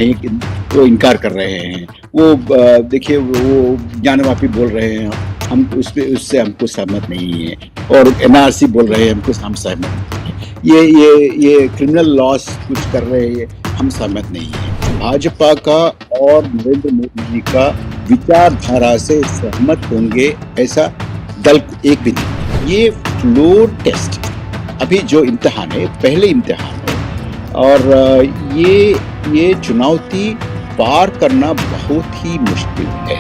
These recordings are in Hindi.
नहीं, वो इनकार कर रहे हैं। वो देखिए वो ज्ञानवापी बोल रहे हैं, हम उससे हमको सहमत नहीं है, और एनआरसी बोल रहे हैं, हम सहमत नहीं है। ये क्रिमिनल लॉस कुछ कर रहे हैं, हम सहमत नहीं है। भाजपा का और नरेंद्र मोदी जी का विचारधारा से सहमत होंगे ऐसा दल एक भी नहीं। ये फ्लोर टेस्ट अभी जो इम्तिहान है, पहले इम्तिहान है, और ये चुनौती पार करना बहुत ही मुश्किल है।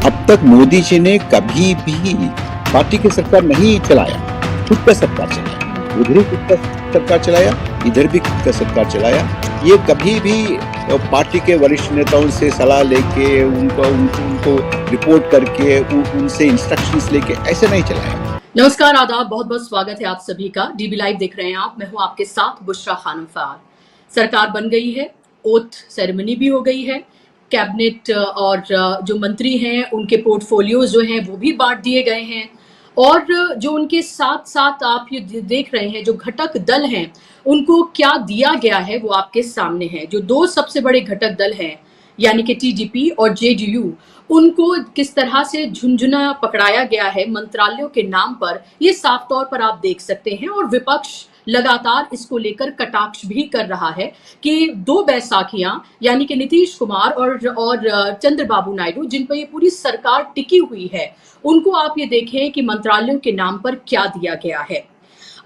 अब तक मोदी जी ने कभी भी पार्टी की सरकार नहीं चलाया, खुद का सरकार चलाया, उधर ही खुद का सरकार चलाया, इधर भी खुद का सरकार चलाया। ये कभी भी पार्टी के वरिष्ठ नेताओं से सलाह लेके उनको रिपोर्ट करके उनसे इंस्ट्रक्शंस लेके ऐसे नहीं चलाया। नमस्कार, आदाब, बहुत बहुत स्वागत है आप सभी का। डीबी लाइव देख रहे हैं आप। मैं हूं आपके साथ बुशरा खानम फआद। सरकार बन गई है, ओथ सेरेमनी भी हो गई है, कैबिनेट और जो मंत्री हैं उनके पोर्टफोलियोज जो हैं वो भी बांट दिए गए हैं, और जो उनके साथ साथ आप ये देख रहे हैं जो घटक दल हैं उनको क्या दिया गया है वो आपके सामने है। जो दो सबसे बड़े घटक दल हैं यानी कि टीडीपी और जेडीयू, उनको किस तरह से झुंझुना पकड़ाया गया है मंत्रालयों के नाम पर, ये साफ तौर पर आप देख सकते हैं। और विपक्ष लगातार इसको लेकर कटाक्ष भी कर रहा है कि दो बैसाखियां यानी कि नीतीश कुमार और चंद्रबाबू नायडू, जिन पर ये पूरी सरकार टिकी हुई है, उनको आप ये देखें कि मंत्रालयों के नाम पर क्या दिया गया है।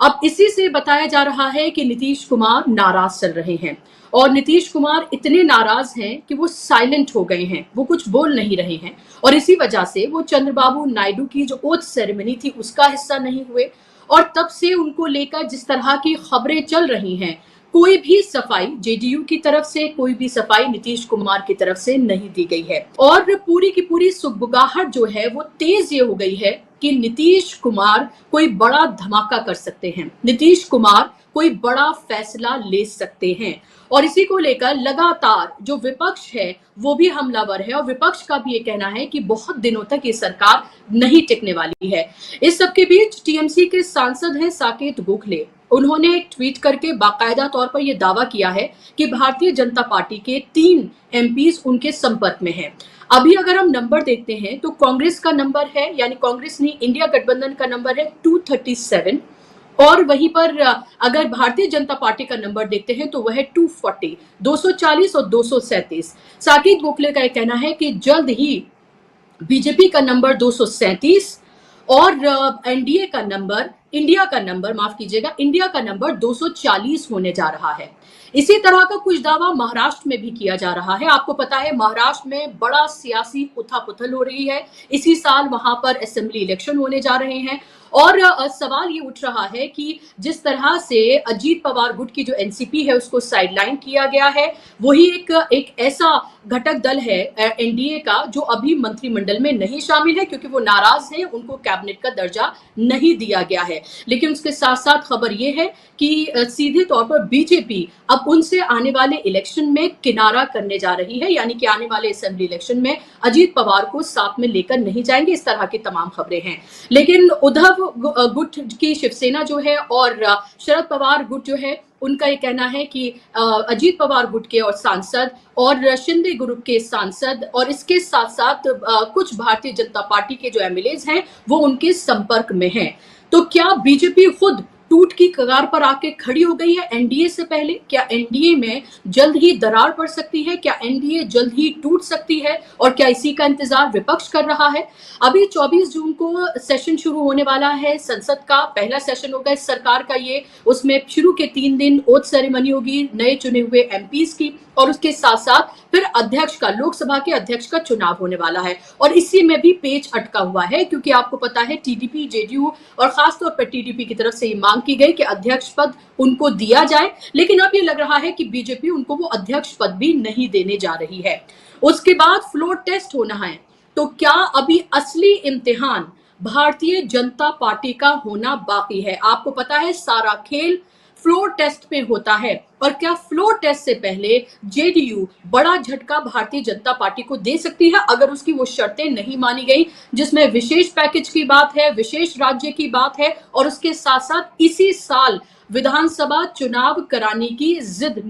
अब इसी से बताया जा रहा है कि नीतीश कुमार नाराज चल रहे हैं, और नीतीश कुमार इतने नाराज हैं कि वो साइलेंट हो गए हैं, वो कुछ बोल नहीं रहे हैं, और इसी वजह से वो चंद्रबाबू नायडू की जो ओथ सेरेमनी थी उसका हिस्सा नहीं हुए। और तब से उनको लेकर जिस तरह की खबरें चल रही हैं, कोई भी सफाई जेडीयू की तरफ से, कोई भी सफाई नीतीश कुमार की तरफ से नहीं दी गई है। और पूरी की पूरी सुगबुगाहट जो है वो तेज ये हो गई है कि नीतीश कुमार कोई बड़ा धमाका कर सकते हैं, नीतीश कुमार कोई बड़ा फैसला ले सकते हैं। और इसी को लेकर लगातार जो विपक्ष है वो भी हमलावर है, और विपक्ष का भी ये कहना है कि बहुत दिनों तक ये सरकार नहीं टिकने वाली है। इस सबके बीच टीएमसी के सांसद हैं साकेत गोखले, उन्होंने एक ट्वीट करके बाकायदा तौर पर यह दावा किया है कि भारतीय जनता पार्टी के 3 एमपीज उनके संपर्क में हैं। अभी अगर हम नंबर देखते हैं तो कांग्रेस का नंबर है, यानी कांग्रेस नहीं, इंडिया गठबंधन का नंबर है 237, और वहीं पर अगर भारतीय जनता पार्टी का नंबर देखते हैं तो वह है 240, 240 और 237। साकेत गोखले का यह कहना है कि जल्द ही बीजेपी का नंबर 237 और एनडीए का नंबर, इंडिया का नंबर 240 होने जा रहा है। इसी तरह का कुछ दावा महाराष्ट्र में भी किया जा रहा है। आपको पता है महाराष्ट्र में बड़ा सियासी उथल-पुथल हो रही है। इसी साल वहां पर असेंबली इलेक्शन होने जा रहे हैं, और सवाल ये उठ रहा है कि जिस तरह से अजीत पवार गुट की जो एनसीपी है उसको साइडलाइन किया गया है, वही एक ऐसा घटक दल है एनडीए का जो अभी मंत्रिमंडल में नहीं शामिल है, क्योंकि वो नाराज हैं, उनको कैबिनेट का दर्जा नहीं दिया गया है। लेकिन उसके साथ साथ खबर ये है कि सीधे तौर पर बीजेपी अब उनसे आने वाले इलेक्शन में किनारा करने जा रही है, यानी कि आने वाले असेंबली इलेक्शन में अजीत पवार को साथ में लेकर नहीं जाएंगे। इस तरह की तमाम खबरें हैं। लेकिन उद्धव गुट की शिवसेना जो है और शरद पवार गुट जो है, उनका ये कहना है कि अजीत पवार गुट के और सांसद और शिंदे ग्रुप के सांसद और इसके साथ साथ कुछ भारतीय जनता पार्टी के जो एमएलएज हैं वो उनके संपर्क में हैं। तो क्या बीजेपी खुद टूट की कगार पर आके खड़ी हो गई है एनडीए से पहले? क्या एनडीए में जल्द ही दरार पड़ सकती है? क्या एनडीए जल्द ही टूट सकती है? और क्या इसी का इंतजार विपक्ष कर रहा है? अभी 24 जून को सेशन शुरू होने वाला है, संसद का पहला सेशन होगा इस सरकार का ये। उसमें शुरू के 3 दिन ओथ सेरेमनी होगी नए चुने हुए एमपीज की, और उसके साथ साथ फिर अध्यक्ष का, लोकसभा के अध्यक्ष का चुनाव होने वाला है। और इसी में भी पेच अटका हुआ है, क्योंकि आपको पता है टीडीपी, जेडीयू और खासतौर पर टीडीपी की तरफ से ये मांग की गई कि अध्यक्ष पद उनको दिया जाए, लेकिन अब ये लग रहा है कि बीजेपी उनको वो अध्यक्ष पद भी नहीं देने जा रही है। उसके बाद फ्लोर टेस्ट होना है, तो क्या अभी असली इम्तिहान भारतीय जनता पार्टी का होना बाकी है? आपको पता है सारा खेल फ्लोर टेस्ट पे होता है, और क्या फ्लोर टेस्ट से पहले जेडीयू बड़ा झटका भारतीय जनता पार्टी को दे सकती है अगर उसकी वो शर्तें नहीं मानी गई, जिसमें विशेष पैकेज की बात है, विशेष राज्य की बात है, और उसके साथ साथ इसी साल विधानसभा चुनाव कराने की जिद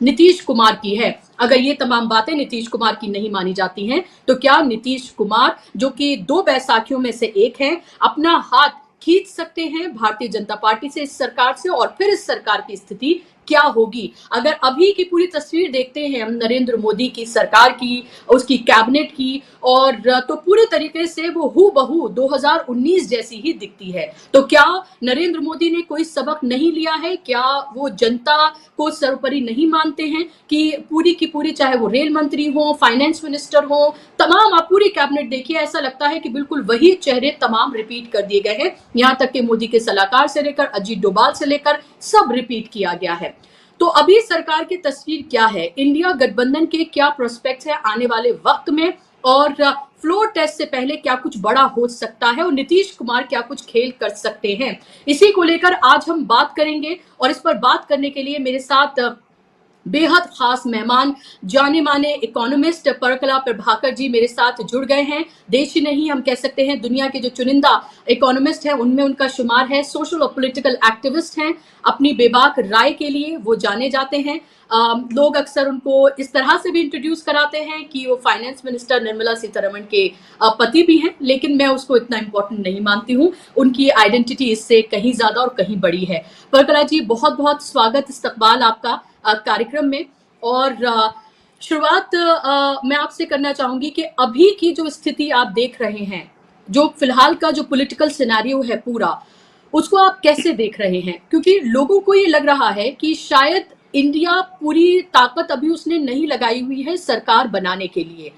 नीतीश कुमार की है। अगर ये तमाम बातें नीतीश कुमार की नहीं मानी जाती हैं, तो क्या नीतीश कुमार, जो कि 2 बैसाखियों में से एक हैं, अपना हाथ खींच सकते हैं भारतीय जनता पार्टी से, इस सरकार से, और फिर इस सरकार की स्थिति क्या होगी? अगर अभी की पूरी तस्वीर देखते हैं हम नरेंद्र मोदी की सरकार की, उसकी कैबिनेट की, और तो पूरे तरीके से वो हूबहू 2019 जैसी ही दिखती है। तो क्या नरेंद्र मोदी ने कोई सबक नहीं लिया है? क्या वो जनता को सर्वोपरि नहीं मानते हैं कि पूरी की पूरी, चाहे वो रेल मंत्री हो, फाइनेंस मिनिस्टर हो, तमाम आप पूरी कैबिनेट देखिए, ऐसा लगता है कि बिल्कुल वही चेहरे तमाम रिपीट कर दिए गए हैं। यहाँ तक कि मोदी के सलाहकार से लेकर अजीत डोभाल से लेकर सब रिपीट किया गया है। तो अभी सरकार की तस्वीर क्या है? इंडिया गठबंधन के क्या प्रोस्पेक्ट्स है आने वाले वक्त में? और फ्लोर टेस्ट से पहले क्या कुछ बड़ा हो सकता है, और नीतीश कुमार क्या कुछ खेल कर सकते हैं? इसी को लेकर आज हम बात करेंगे, और इस पर बात करने के लिए मेरे साथ बेहद खास मेहमान, जाने माने इकोनॉमिस्ट परकला प्रभाकर जी मेरे साथ जुड़ गए हैं। देश ही नहीं, हम कह सकते हैं दुनिया के जो चुनिंदा इकोनॉमिस्ट हैं उनमें उनका शुमार है। सोशल और पॉलिटिकल एक्टिविस्ट हैं, अपनी बेबाक राय के लिए वो जाने जाते हैं। लोग अक्सर उनको इस तरह से भी इंट्रोड्यूस कराते हैं कि वो फाइनेंस मिनिस्टर निर्मला सीतारमण के पति भी हैं, लेकिन मैं उसको इतना इंपॉर्टेंट नहीं मानती हूँ। उनकी आइडेंटिटी इससे कहीं ज्यादा और कहीं बड़ी है। परकला जी, बहुत बहुत स्वागत, इस्तकबाल आपका कार्यक्रम में। और शुरुआत मैं आपसे करना चाहूंगी कि अभी की जो स्थिति आप देख रहे हैं, जो फिलहाल का जो पॉलिटिकल सिनेरियो है पूरा, उसको आप कैसे देख रहे हैं? क्योंकि लोगों को ये लग रहा है कि शायद इंडिया पूरी ताकत अभी उसने नहीं लगाई हुई है सरकार बनाने के लिए,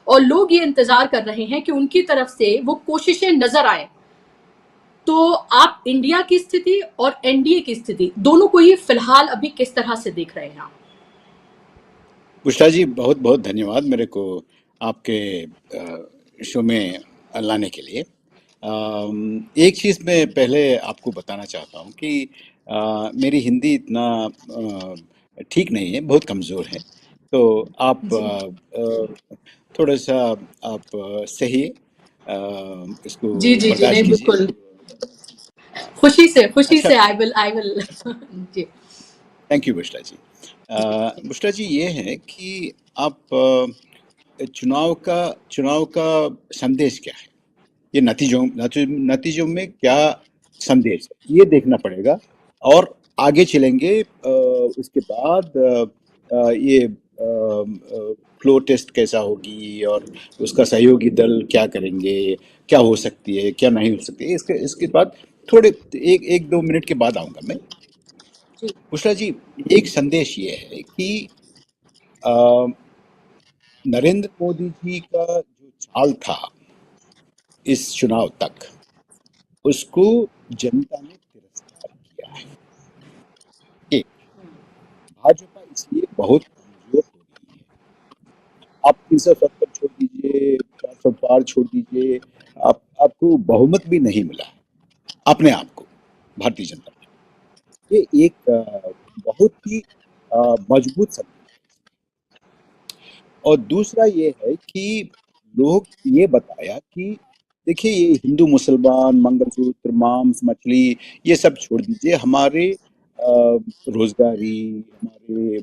और लोग ये इंतजार कर रहे हैं कि उनकी तरफ से वो कोशिशें नजर आए। तो आप इंडिया की स्थिति और एनडीए की स्थिति दोनों को ही फिलहाल अभी किस तरह से देख रहे हैं आप? बुशरा जी, बहुत बहुत धन्यवाद मेरे को आपके शो में लाने के लिए। एक चीज़ मैं पहले आपको बताना चाहता हूँ कि मेरी हिंदी इतना ठीक नहीं है, बहुत कमज़ोर है। तो आप जी थोड़ा सा आप सही इसको जी जी जी, बर्दाश्त नहीं कीजिए। बिल्कुल, हाँ, खुशी अच्छा, से आई विल जी थैंक यू बुशरा जी। बुशरा जी, ये है कि आप चुनाव का संदेश क्या है? ये नतीजों में क्या संदेश है, ये देखना पड़ेगा। और आगे चलेंगे, उसके बाद ये फ्लोर टेस्ट कैसा होगी और उसका सहयोगी दल क्या करेंगे, क्या हो सकती है, क्या नहीं हो सकती है, इसके इसके बाद थोड़े एक एक दो मिनट के बाद आऊंगा मैं। जी। उषा जी, एक संदेश ये है कि अ, नरेंद्र मोदी जी का जो चाल था इस चुनाव तक, उसको जनता ने तिरस्कार किया है। एक, भाजपा इसलिए बहुत कमजोर हो गई है। आप 370 छोड़ दीजिए, 400 पार छोड़ दीजिए, आपको बहुमत भी नहीं मिला है अपने आप को, भारतीय जनता पार्टी। ये एक बहुत ही मजबूत संदेश। और दूसरा ये है कि लोग ये बताया कि देखिए, ये हिंदू मुसलमान, मंगलसूत्र, मांस मछली, ये सब छोड़ दीजिए। हमारे रोजगारी, हमारे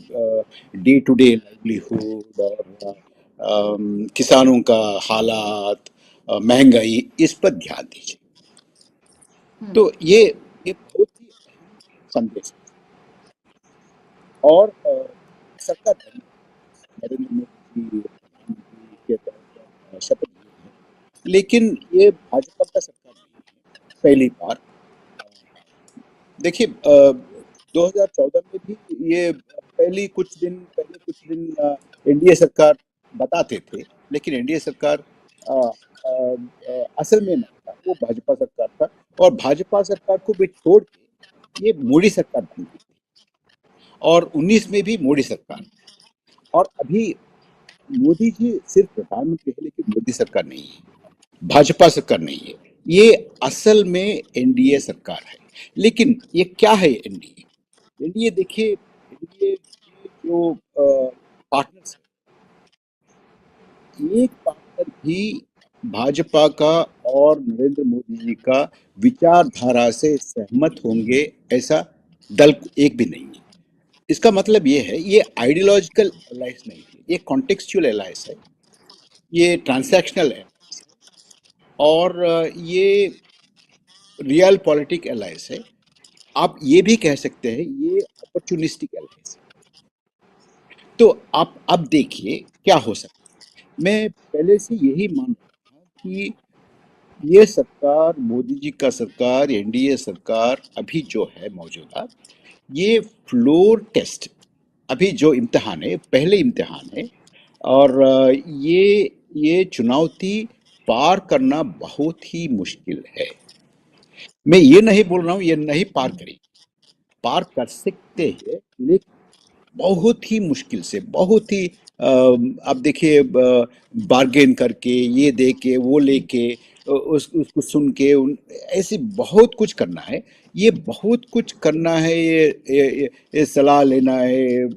डे टू डे लाइवलीहुड और किसानों का हालात, महंगाई, इस पर ध्यान दीजिए। तो ये बहुत ही अहम संदेश है। और सबका धन्यवाद। नरेंद्र मोदी जी प्रधानमंत्री के तौर पर शपथ लिए हैं, लेकिन ये भाजपा का सरकार नहीं है। पहली बार देखिए, 2014 में भी ये पहले कुछ दिन एनडीए सरकार बताते थे, लेकिन एनडीए सरकार असल में नहीं था, वो भाजपा सरकार था। और भाजपा सरकार को भी छोड़ के ये मोदी सरकार बन गई। और 19 में भी मोदी सरकार। और अभी मोदी जी सिर्फ प्रधानमंत्री है, लेकिन मोदी सरकार नहीं है, भाजपा सरकार नहीं है। ये असल में एनडीए सरकार है। लेकिन ये क्या है एनडीए? एनडीए देखिए, एनडीए के जो पार्टनर्स हैं, एक पार्टनर भी भाजपा का और नरेंद्र मोदी जी का विचारधारा से सहमत होंगे, ऐसा दल एक भी नहीं है। इसका मतलब ये है, ये आइडियोलॉजिकल एलायंस नहीं है, ये कॉन्टेक्सचुअल एलायंस है, ये ट्रांसैक्शनल है, और ये रियल पॉलिटिक एलायंस है। आप ये भी कह सकते हैं ये अपॉर्चुनिस्टिक एलायंस है। तो आप अब देखिए क्या हो सकता है। मैं पहले से यही मान रहा था कि ये सरकार, मोदी जी का सरकार, एनडीए सरकार अभी जो है मौजूदा, ये फ्लोर टेस्ट, अभी जो इम्तिहान है पहले इम्तिहान है, और ये चुनौती पार करना बहुत ही मुश्किल है। मैं ये नहीं बोल रहा हूँ ये नहीं पार करेगी, पार कर सकते हैं, लेकिन बहुत ही मुश्किल से, बहुत ही अब देखिए, बार्गेन करके, ये दे के वो लेके, उसको सुन के, ऐसे बहुत कुछ करना है। ये बहुत कुछ करना है, ये सलाह लेना है,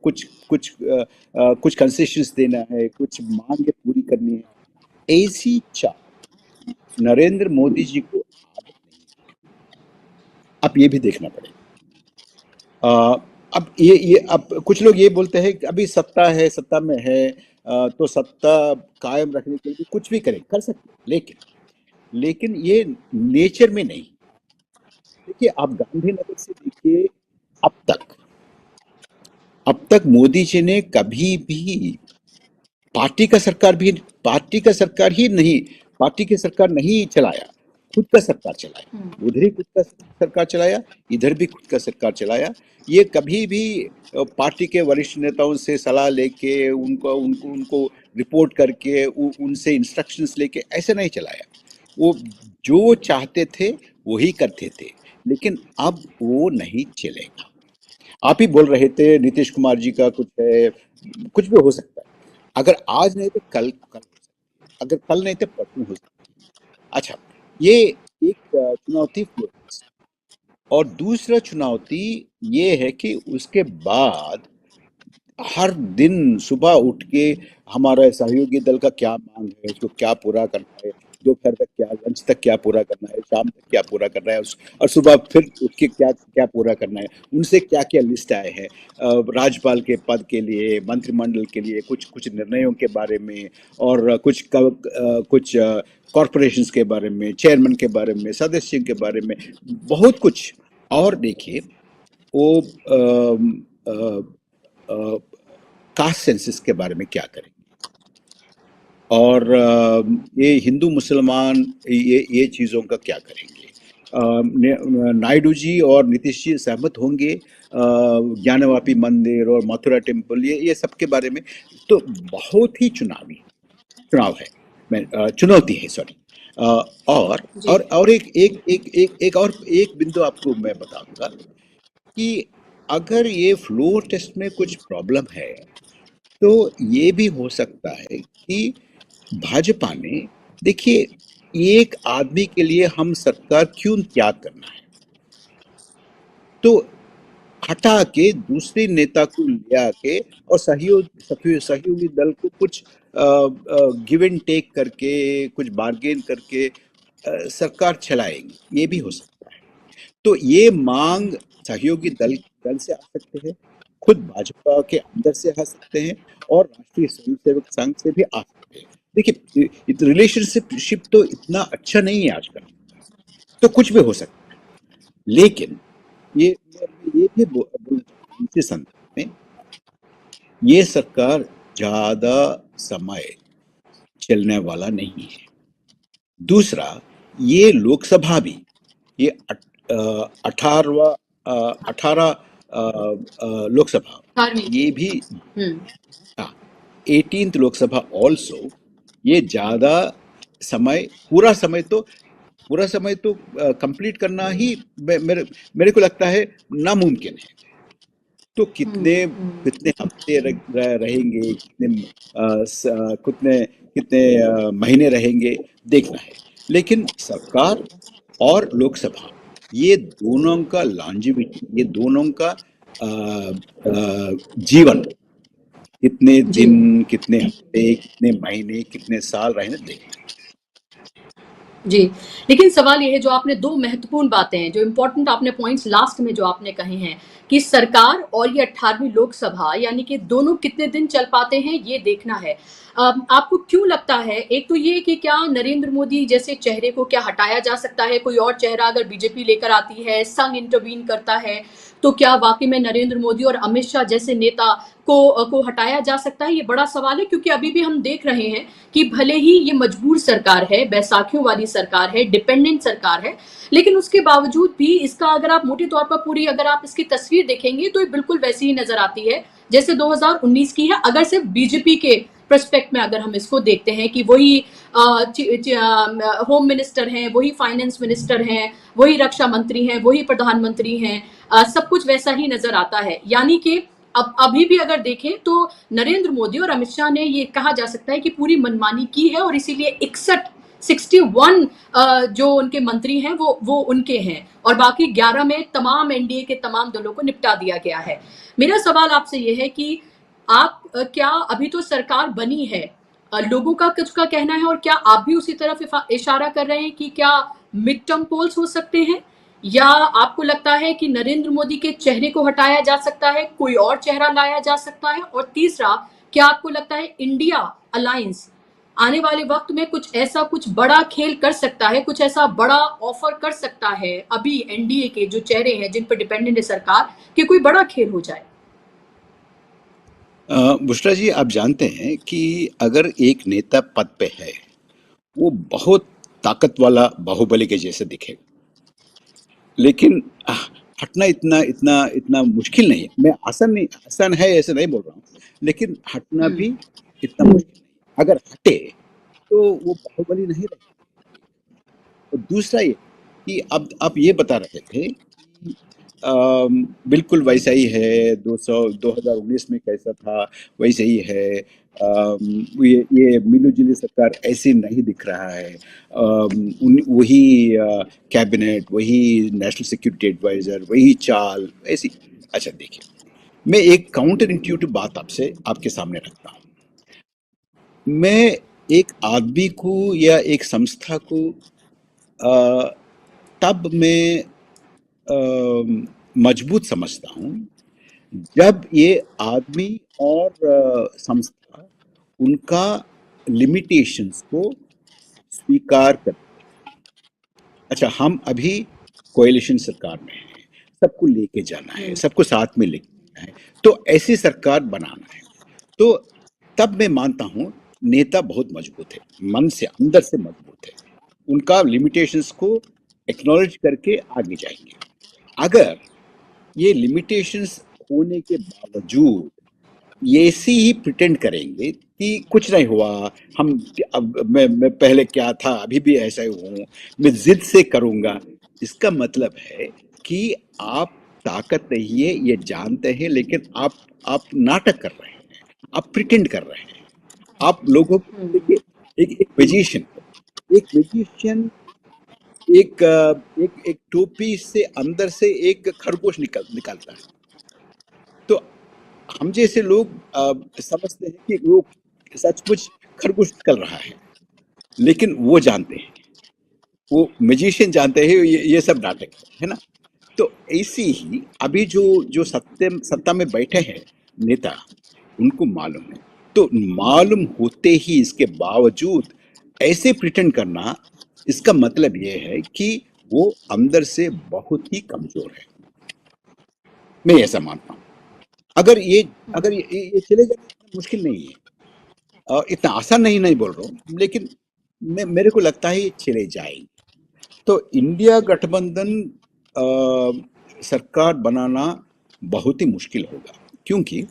कुछ कुछ कुछ कंसेशंस देना है, कुछ मांगे पूरी करनी है। ऐसी चाल नरेंद्र मोदी जी को आदत नहीं है। अब ये भी देखना पड़ेगा। अब ये अब कुछ लोग ये बोलते हैं कि अभी सत्ता है, सत्ता में है, तो सत्ता कायम रखने के लिए कुछ भी करें, कर सकते हैं, लेकिन ये नेचर में नहीं। देखिए, आप गांधीनगर से देखिए, अब तक अब तक मोदी जी ने कभी भी पार्टी का सरकार भी, पार्टी का सरकार ही नहीं, पार्टी की सरकार नहीं चलाया, खुद का सरकार चलाया। उधर ही खुद का सरकार चलाया, इधर भी खुद का सरकार चलाया। ये कभी भी पार्टी के वरिष्ठ नेताओं से सलाह लेके, उनको उनको उनको रिपोर्ट करके, उनसे इंस्ट्रक्शंस लेके ऐसे नहीं चलाया। वो जो चाहते थे वही करते थे, लेकिन अब वो नहीं चलेगा। आप ही बोल रहे थे नीतीश कुमार जी का कुछ है, कुछ भी हो सकता है। अगर आज नहीं तो कल कल हो सकता है, अगर कल नहीं तो परसों हो सकता है। अच्छा, ये एक चुनौती फ्लोरेंस, और दूसरा चुनौती ये है कि उसके बाद हर दिन सुबह उठ के हमारा सहयोगी दल का क्या मांग है, उसको क्या पूरा करना है, दोपहर तक क्या, लंच तक क्या पूरा करना है, शाम तक क्या पूरा करना है, और सुबह फिर उठ के क्या क्या पूरा करना है, उनसे क्या क्या लिस्ट आए हैं, राज्यपाल के पद के लिए, मंत्रिमंडल के लिए कुछ कुछ निर्णयों के बारे में, और कुछ कॉरपोरेशंस के बारे में, चेयरमैन के बारे में, सदस्यों के बारे में, बहुत कुछ। और देखिए, वो कास्ट सेंसस के बारे में क्या करेंगे, और ये हिंदू मुसलमान, ये चीज़ों का क्या करेंगे। नायडू जी और नीतीश जी सहमत होंगे ज्ञानवापी मंदिर और मथुरा टेम्पल, ये सब के बारे में। तो बहुत ही चुनाव है, मैं चुनौती है, सॉरी। और जी एक बिंदु आपको मैं बताऊंगा कि अगर ये फ्लोर टेस्ट में कुछ प्रॉब्लम है, तो ये भी हो सकता है कि भाजपा ने, देखिए, एक आदमी के लिए हम सरकार क्यों त्याग करना है, तो हटा के दूसरे नेता को ले आके, और सहयोगी दल को कुछ गिव एंड टेक करके, कुछ बार्गेन करके सरकार चलाएंगे, ये भी हो सकता है। तो ये मांग सहयोगी दल दल से आ सकते हैं, खुद भाजपा के अंदर से आ सकते हैं, और राष्ट्रीय स्वयंसेवक संघ से भी आ सकते हैं। देखिए, रिलेशनशिप तो इतना अच्छा नहीं है आजकल, तो कुछ भी हो सकता है। लेकिन ये भी बोलना चाहता हूं इसी संदर्भ में, ये सरकार ज्यादा समय चलने वाला नहीं है। दूसरा, ये लोकसभा भी, ये 18वां 18 लोकसभा, 18वीं ये भी, हम्म 18th लोकसभा ऑल्सो, ये ज्यादा समय, पूरा समय तो कंप्लीट करना ही मेरे को लगता है नामुमकिन है। तो कितने कितने हफ्ते रहेंगे, कितने महीने रहेंगे, देखना है। लेकिन सरकार और लोकसभा, ये दोनों का लॉन्जिविटी, ये दोनों का जीवन, कितने जी दिन, कितने हफ्ते, कितने महीने, कितने साल रहने, देखना है। जी, लेकिन सवाल ये है, जो आपने 2 महत्वपूर्ण बातें हैं, जो इम्पोर्टेंट आपने पॉइंट्स लास्ट में जो आपने कहे हैं, कि सरकार और ये 18वीं लोकसभा यानी कि दोनों कितने दिन चल पाते हैं ये देखना है। आपको क्यों लगता है, एक तो ये कि क्या नरेंद्र मोदी जैसे चेहरे को क्या हटाया जा सकता है, कोई और चेहरा अगर बीजेपी लेकर आती है, संघ इंटरवीन करता है, तो क्या वाकई में नरेंद्र मोदी और अमित शाह जैसे नेता को हटाया जा सकता है? ये बड़ा सवाल है, क्योंकि अभी भी हम देख रहे हैं कि भले ही ये मजबूर सरकार है, बैसाखियों वाली सरकार है, डिपेंडेंट सरकार है, लेकिन उसके बावजूद भी इसका अगर आप मोटे तौर पर पूरी अगर आप इसकी तस्वीर देखेंगे तो ये बिल्कुल वैसी ही नजर आती है जैसे 2019 की है, अगर सिर्फ बीजेपी के प्रस्पेक्ट में अगर हम इसको देखते हैं कि वही होम मिनिस्टर हैं, वही फाइनेंस मिनिस्टर हैं, वही रक्षा मंत्री हैं, वही प्रधानमंत्री हैं, सब कुछ वैसा ही नजर आता है। यानी कि अब अभी भी अगर देखें तो नरेंद्र मोदी और अमित शाह ने ये कहा जा सकता है कि पूरी मनमानी की है और इसीलिए 61 जो उनके मंत्री हैं वो उनके हैं और बाकी 11 में तमाम एनडीए के तमाम दलों को निपटा दिया गया है। मेरा सवाल आपसे ये है कि आप क्या अभी तो सरकार बनी है, लोगों का कुछ का कहना है और क्या आप भी उसी तरफ इशारा कर रहे हैं कि क्या मिड टर्म पोल्स हो सकते हैं, या आपको लगता है कि नरेंद्र मोदी के चेहरे को हटाया जा सकता है, कोई और चेहरा लाया जा सकता है? और तीसरा, क्या आपको लगता है इंडिया अलायंस आने वाले वक्त में कुछ ऐसा कुछ बड़ा खेल कर सकता है, कुछ ऐसा बड़ा ऑफर कर सकता है अभी एनडीए के जो चेहरे हैं जिन पर डिपेंडेंट है सरकार, कि कोई बड़ा खेल हो जाए? बुशरा जी, आप जानते हैं कि अगर एक नेता पद पे है, वो बहुत ताकत वाला बाहुबली के जैसे दिखेगा, लेकिन हटना इतना इतना इतना मुश्किल नहीं है। मैं आसान है ऐसे नहीं बोल रहा हूँ, लेकिन हटना भी इतना मुश्किल नहीं। अगर हटे तो वो बाहुबली नहीं रहेगा। और दूसरा ये कि अब आप ये बता रहे थे कि बिल्कुल वैसा ही है, 2019 में कैसा था वैसे ही है। ये मिली जुली सरकार ऐसी नहीं दिख रहा है। वही कैबिनेट, वही नेशनल सिक्योरिटी एडवाइजर, वही चाल ऐसी। अच्छा देखिए, मैं एक काउंटर इंट्यूटिव बात आपके सामने रखता हूँ। मैं एक आदमी को या एक संस्था को तब मैं मजबूत समझता हूँ जब ये आदमी और संस्था उनका लिमिटेशंस को स्वीकार करते। अच्छा, हम अभी कोएलिशन सरकार में हैं, सबको लेके जाना है, सबको साथ में लेके जाना है, तो ऐसी सरकार बनाना है। तो तब मैं मानता हूँ नेता बहुत मजबूत है, मन से अंदर से मजबूत है, उनका लिमिटेशंस को एक्नॉलेज करके आगे जाएंगे। अगर ये लिमिटेशंस होने के बावजूद ये ऐसे ही प्रिटेंड करेंगे कि कुछ नहीं हुआ, हम अब मैं पहले क्या था अभी भी ऐसा ही हूँ, मैं जिद से करूँगा, इसका मतलब है कि आप ताकत नहीं है ये जानते हैं, लेकिन आप नाटक कर रहे हैं, आप प्रिटेंड कर रहे हैं। आप लोगों को देखिए, एक मैजिशियन एक टोपी से अंदर से एक खरगोश निकालता है। तो हम जैसे लोग समझते हैं कि वो सचमुच खरगोश निकल रहा है, लेकिन वो जानते हैं, वो मैजिशियन जानते हैं ये सब नाटक है ना। तो ऐसे ही अभी जो सत्ता में बैठे हैं नेता, उनको मालूम है, तो मालूम होते ही इसके बावजूद ऐसे प्रिटेंड करना, इसका मतलब ये है कि वो अंदर से बहुत ही कमजोर है। मैं ऐसा मानता हूँ। अगर ये चले जाए इतना मुश्किल नहीं है, इतना आसान नहीं बोल रहा हूँ, लेकिन मेरे को लगता है ये चले जाएंगे। तो इंडिया गठबंधन सरकार बनाना बहुत ही मुश्किल होगा, क्योंकि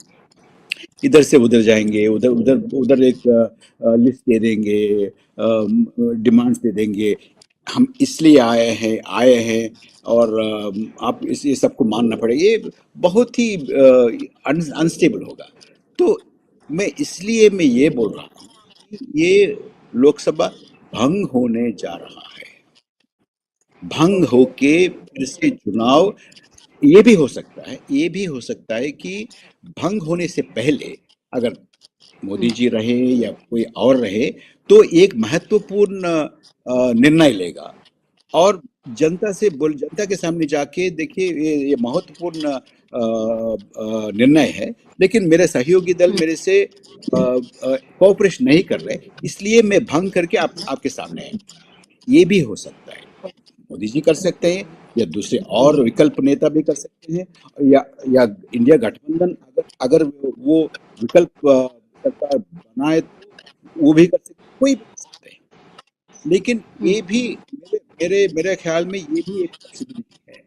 इधर से उधर जाएंगे, उधर उधर उधर एक लिस्ट दे देंगे, डिमांड्स दे देंगे, हम इसलिए आए हैं और आप ये सबको मानना पड़ेगा। ये बहुत ही अनस्टेबल होगा। तो मैं ये बोल रहा हूँ कि ये लोकसभा भंग होने जा रहा है। भंग होके फिर से चुनाव, ये भी हो सकता है कि भंग होने से पहले अगर मोदी जी रहे या कोई और रहे, तो एक महत्वपूर्ण निर्णय लेगा और जनता के सामने जाके देखिए, ये महत्वपूर्ण निर्णय है, लेकिन मेरे सहयोगी दल मेरे से कोऑपरेशन नहीं कर रहे, इसलिए मैं भंग करके आपके सामने है। ये भी हो सकता है, मोदी जी कर सकते हैं या दूसरे और विकल्प नेता भी कर सकते हैं, या इंडिया गठबंधन अगर वो विकल्प सरकार बनाए तो वो भी कर सकते, कोई भी कर सकते हैं। लेकिन ये भी मेरे ख्याल में ये भी एक पॉसिबिलिटी है।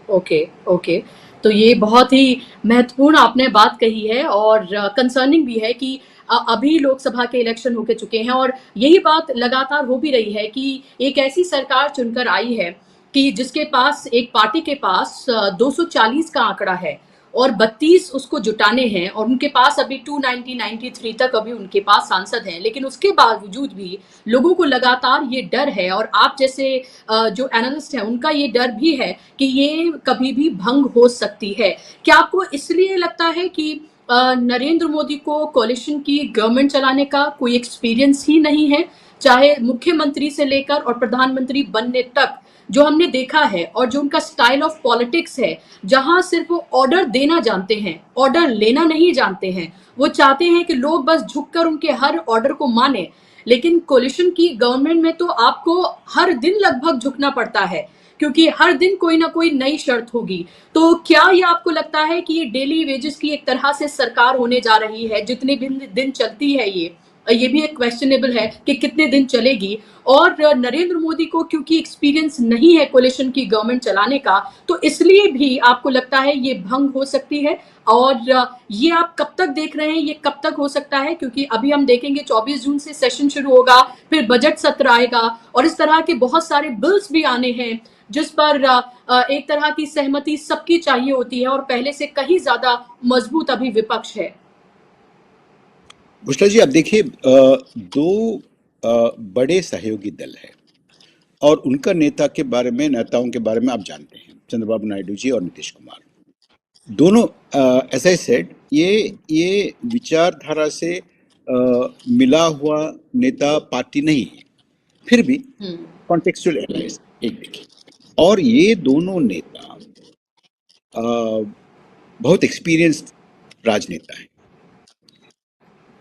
Okay, okay. तो ये बहुत ही महत्वपूर्ण आपने बात कही है और कंसर्निंग भी है कि अभी लोकसभा के इलेक्शन होके चुके हैं और यही बात लगातार हो भी रही है कि एक ऐसी सरकार चुनकर आई है कि जिसके पास एक पार्टी के पास 240 का आंकड़ा है और 32 उसको जुटाने हैं और उनके पास अभी 293 तक अभी उनके पास सांसद हैं, लेकिन उसके बावजूद भी लोगों को लगातार ये डर है और आप जैसे जो एनालिस्ट हैं उनका ये डर भी है कि ये कभी भी भंग हो सकती है। क्या आपको इसलिए लगता है कि नरेंद्र मोदी को कोalition की गवर्नमेंट चलाने का कोई एक्सपीरियंस ही नहीं है, चाहे मुख्यमंत्री से लेकर और प्रधानमंत्री बनने तक जो हमने देखा है और जो उनका स्टाइल ऑफ पॉलिटिक्स है, जहां सिर्फ वो ऑर्डर देना जानते हैं, ऑर्डर लेना नहीं जानते हैं। वो चाहते हैं कि लोग बस झुककर उनके हर ऑर्डर को माने, लेकिन कोलिशन की गवर्नमेंट में तो आपको हर दिन लगभग झुकना पड़ता है क्योंकि हर दिन कोई ना कोई नई शर्त होगी। तो क्या ये आपको लगता है कि ये डेली वेजेस की एक तरह से सरकार होने जा रही है, जितने भी दिन चलती है ये भी एक क्वेश्चनेबल है कि कितने दिन चलेगी। और नरेंद्र मोदी को क्योंकि एक्सपीरियंस नहीं है कोलिशन की गवर्नमेंट चलाने का, तो इसलिए भी आपको लगता है ये भंग हो सकती है। और ये आप कब तक देख रहे हैं, ये कब तक हो सकता है? क्योंकि अभी हम देखेंगे 24 जून से सेशन शुरू होगा, फिर बजट सत्र आएगा और इस तरह के बहुत सारे बिल्स भी आने हैं जिस पर एक तरह की सहमति सबकी चाहिए होती है और पहले से कहीं ज्यादा मजबूत अभी विपक्ष है। बुशरा जी, आप देखिए, दो बड़े सहयोगी दल है और उनका नेताओं के बारे में आप जानते हैं, चंद्रबाबू नायडू जी और नीतीश कुमार दोनों। एज आई सेड, ये विचारधारा से मिला हुआ नेता पार्टी नहीं है, फिर भी कॉन्टेक्चुअल एनालिसिस एक देखिए। और ये दोनों नेता बहुत एक्सपीरियंस्ड राजनेता हैं,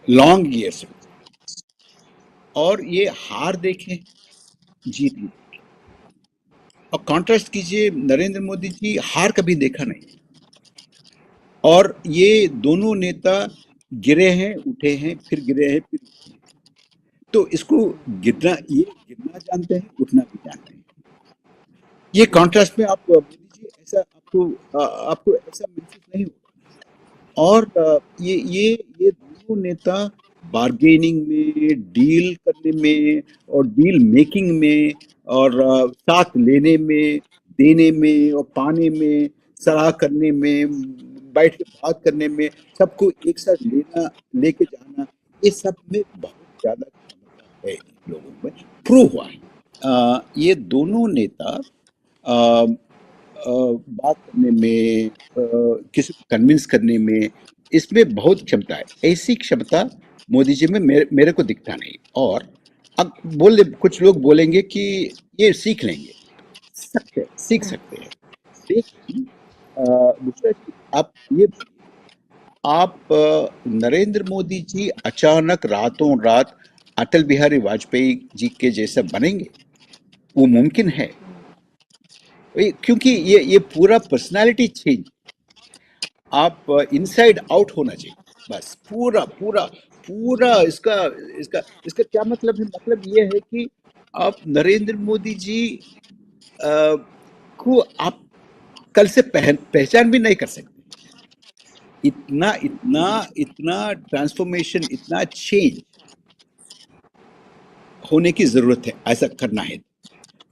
लॉन्ग ईयर्स, और ये हार देखे, जीत भी देखे। और कॉन्ट्रास्ट कीजिए, नरेंद्र मोदी जी हार कभी देखा नहीं, और ये दोनों नेता गिरे हैं, उठे हैं, फिर गिरे हैं, फिर उठे हैं। तो इसको गिरना जानते हैं, उठना भी जानते हैं। ये कॉन्ट्रास्ट में आप मोदी जी ऐसा आपको ऐसा महसूस नहीं होगा। और ये दोनों नेता बार्गेनिंग में, डील करने में और डील मेकिंग में और साथ लेने में, देने में और पाने में, सलाह करने में, बैठ के बात करने में, सबको एक साथ लेके जाना, ये सब में बहुत ज्यादा क्षमता है इन लोगों में, प्रूव हुआ है। ये दोनों नेता बात करने में, किसी को कन्विंस करने में, इसमें बहुत क्षमता है। ऐसी क्षमता मोदी जी में मेरे को दिखता नहीं। और अब कुछ लोग बोलेंगे कि ये सीख लेंगे, सीख सकते हैं, लेकिन दूसरा चीज, आप नरेंद्र मोदी जी अचानक रातों रात अटल बिहारी वाजपेयी जी के जैसा बनेंगे? वो मुमकिन है, क्योंकि ये पूरा पर्सनालिटी चेंज, आप इनसाइड आउट होना चाहिए, बस पूरा पूरा पूरा। इसका इसका इसका क्या मतलब है? मतलब ये है कि आप नरेंद्र मोदी जी को आप कल से पहचान भी नहीं कर सकते। इतना इतना इतना ट्रांसफॉर्मेशन, इतना चेंज होने की जरूरत है, ऐसा करना है।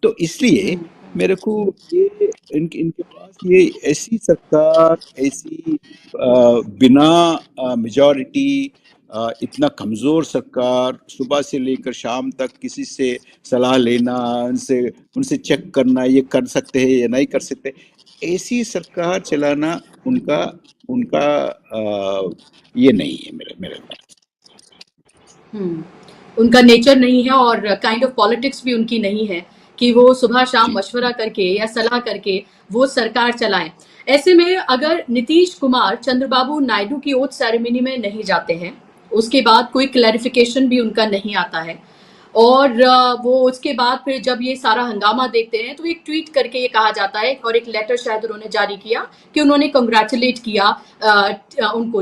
तो इसलिए मेरे को ये इनके पास ये ऐसी सरकार, ऐसी बिना मेजॉरिटी, इतना कमजोर सरकार, सुबह से लेकर शाम तक किसी से सलाह लेना, उनसे चेक करना, ये कर सकते हैं या नहीं कर सकते, ऐसी सरकार चलाना उनका उनका ये नहीं है मेरे पास। उनका नेचर नहीं है और काइंड ऑफ पॉलिटिक्स भी उनकी नहीं है कि वो सुबह शाम जी मशवरा करके या सलाह करके वो सरकार चलाएं। ऐसे में अगर नीतीश कुमार चंद्रबाबू नायडू की ओथ सेरेमनी में नहीं जाते हैं, उसके बाद कोई क्लैरिफिकेशन भी उनका नहीं आता है, और वो उसके बाद फिर जब ये सारा हंगामा देखते हैं तो एक ट्वीट करके ये कहा जाता है, और एक लेटर शायद उन्होंने जारी किया कि उन्होंने कंग्रेचुलेट किया उनको,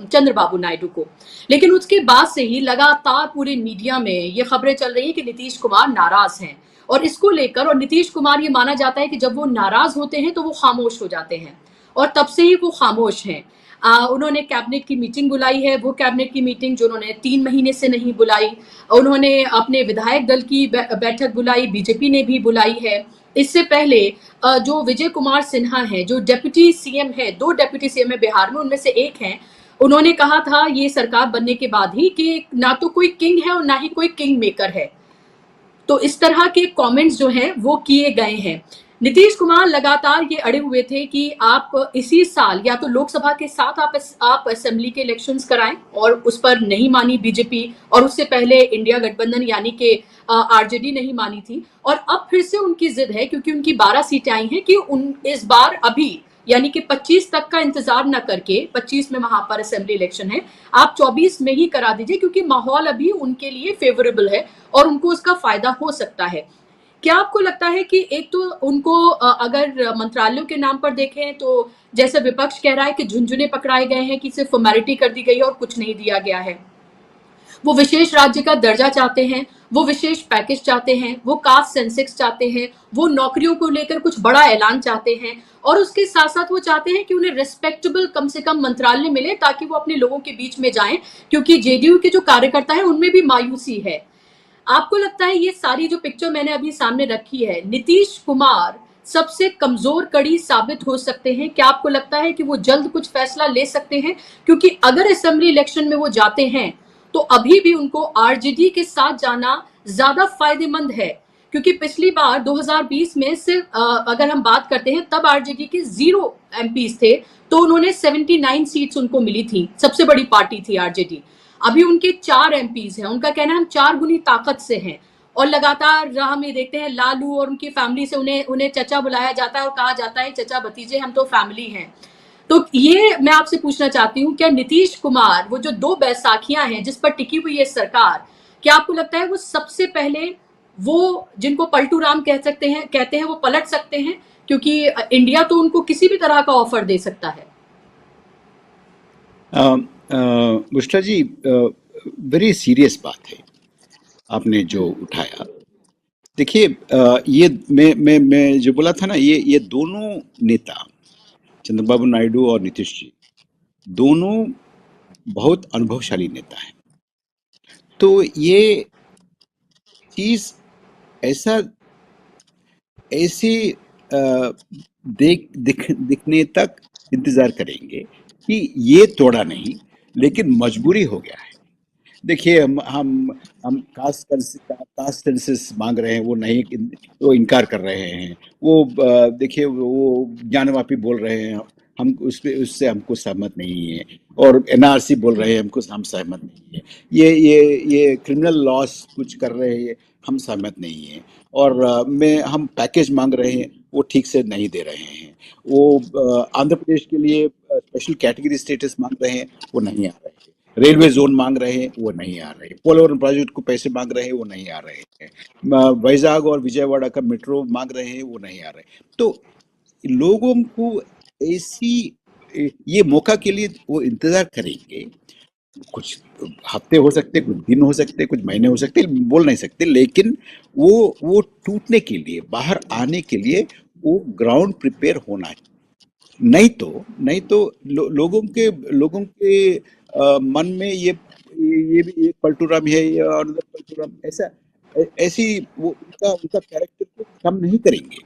चंद्रबाबू नायडू को। लेकिन उसके बाद से ही लगातार पूरे मीडिया में ये खबरें चल रही हैं कि नीतीश कुमार नाराज हैं, और इसको लेकर, और नीतीश कुमार ये माना जाता है कि जब वो नाराज होते हैं तो वो खामोश हो जाते हैं, और तब से ही वो खामोश हैं। उन्होंने कैबिनेट की मीटिंग बुलाई है, वो कैबिनेट की मीटिंग जो उन्होंने 3 महीने से नहीं बुलाई। उन्होंने अपने विधायक दल की बैठक बुलाई, बीजेपी ने भी बुलाई है। इससे पहले जो विजय कुमार सिन्हा है, जो डेप्यूटी सीएम है, 2 डेप्यूटी सीएम है बिहार में, उनमें से एक हैं, उन्होंने कहा था ये सरकार बनने के बाद ही कि ना तो कोई किंग है और ना ही कोई किंग मेकर है। तो इस तरह के कमेंट्स जो हैं वो किए गए हैं। नीतीश कुमार लगातार ये अड़े हुए थे कि आप इसी साल या तो लोकसभा के साथ आप असेंबली के इलेक्शंस कराएं, और उस पर नहीं मानी बीजेपी, और उससे पहले इंडिया गठबंधन यानी कि आरजेडी नहीं मानी थी, और अब फिर से उनकी जिद है क्योंकि उनकी 12 सीटें आई हैं कि उन इस बार अभी यानी कि 25 तक का इंतजार न करके, 25 में वहां पर असेंबली इलेक्शन है, आप 24 में ही करा दीजिए क्योंकि माहौल अभी उनके लिए फेवरेबल है और उनको उसका फायदा हो सकता है। क्या आपको लगता है कि एक तो उनको अगर मंत्रालयों के नाम पर देखें तो जैसे विपक्ष कह रहा है कि झुंझुने पकड़ाए गए हैं, कि सिर्फ फॉर्मेलिटी कर दी गई है और कुछ नहीं दिया गया है, वो विशेष राज्य का दर्जा चाहते हैं, वो विशेष पैकेज चाहते हैं, वो कास्ट सेंसेक्स चाहते हैं, वो नौकरियों को लेकर कुछ बड़ा ऐलान चाहते हैं, और उसके साथ साथ वो चाहते हैं कि उन्हें रिस्पेक्टेबल कम से कम मंत्रालय मिले ताकि वो अपने लोगों के बीच में जाएं, क्योंकि जेडीयू के जो कार्यकर्ता है उनमें भी मायूसी है। आपको लगता है ये सारी जो पिक्चर मैंने अभी सामने रखी है, नीतीश कुमार सबसे कमजोर कड़ी साबित हो सकते हैं? क्या आपको लगता है कि वो जल्द कुछ फैसला ले सकते हैं? क्योंकि अगर असेंबली इलेक्शन में वो जाते हैं तो अभी भी उनको आरजेडी के साथ जाना ज्यादा फायदेमंद है, क्योंकि पिछली बार 2020 में सिर्फ अगर हम बात करते हैं तब आरजेडी के 0 एमपीज थे, तो उन्होंने 79 सीट्स उनको मिली थी, सबसे बड़ी पार्टी थी आरजेडी। अभी उनके 4 एमपीज हैं, उनका कहना है हम 4 गुनी ताकत से हैं, और लगातार हम ये देखते हैं लालू और उनकी फैमिली से उन्हें उन्हें चचा बुलाया जाता है और कहा जाता है चचा भतीजे हम तो फैमिली हैं। तो ये मैं आपसे पूछना चाहती हूँ, क्या नीतीश कुमार वो जो 2 बैसाखियां हैं जिस पर टिकी हुई है सरकार, क्या आपको लगता है वो सबसे पहले वो जिनको पलटू राम कहते हैं वो पलट सकते हैं? क्योंकि इंडिया तो उनको किसी भी तरह का ऑफर दे सकता है। बुष्टा जी, वेरी सीरियस बात है आपने जो उठाया। देखिए, ये मैं जो बोला था ना, ये दोनों नेता, चंद्रबाबू नायडू और नीतीश जी, दोनों बहुत अनुभवशाली नेता हैं। तो ये चीज ऐसा ऐसे दिखने तक इंतजार करेंगे कि ये तोड़ा नहीं, लेकिन मजबूरी हो गया है। देखिए, हम कास्ट सेंसस मांग रहे हैं, वो नहीं, वो इनकार कर रहे हैं। वो देखिए, वो ज्ञानवापी बोल रहे हैं, हम उससे हमको सहमत नहीं है। और एनआरसी बोल रहे हैं, हम सहमत नहीं है। ये क्रिमिनल लॉस कुछ कर रहे हैं, हम सहमत नहीं है। और हम पैकेज मांग रहे हैं, वो ठीक से नहीं दे रहे हैं। वो आंध्र प्रदेश के लिए स्पेशल कैटेगरी स्टेटस मांग रहे हैं, वो नहीं आ रहे हैं। रेलवे जोन मांग रहे हैं, वो नहीं आ रहे। पोलवरम प्रोजेक्ट को पैसे मांग रहे हैं, वो नहीं आ रहे हैं। वैजाग और विजयवाड़ा का मेट्रो मांग रहे हैं, वो नहीं आ रहे। तो लोगों को ऐसी ये मौका के लिए वो इंतजार करेंगे। कुछ हफ्ते हो सकते, कुछ दिन हो सकते, कुछ महीने हो सकते, बोल नहीं सकते, लेकिन वो टूटने के लिए, बाहर आने के लिए वो ग्राउंड प्रिपेयर होना है। नहीं तो लोगों के मन में ये भी एक पलटूराम है, ये अनदर पलटूराम, ऐसी वो उनका कैरेक्टर को कम नहीं करेंगे।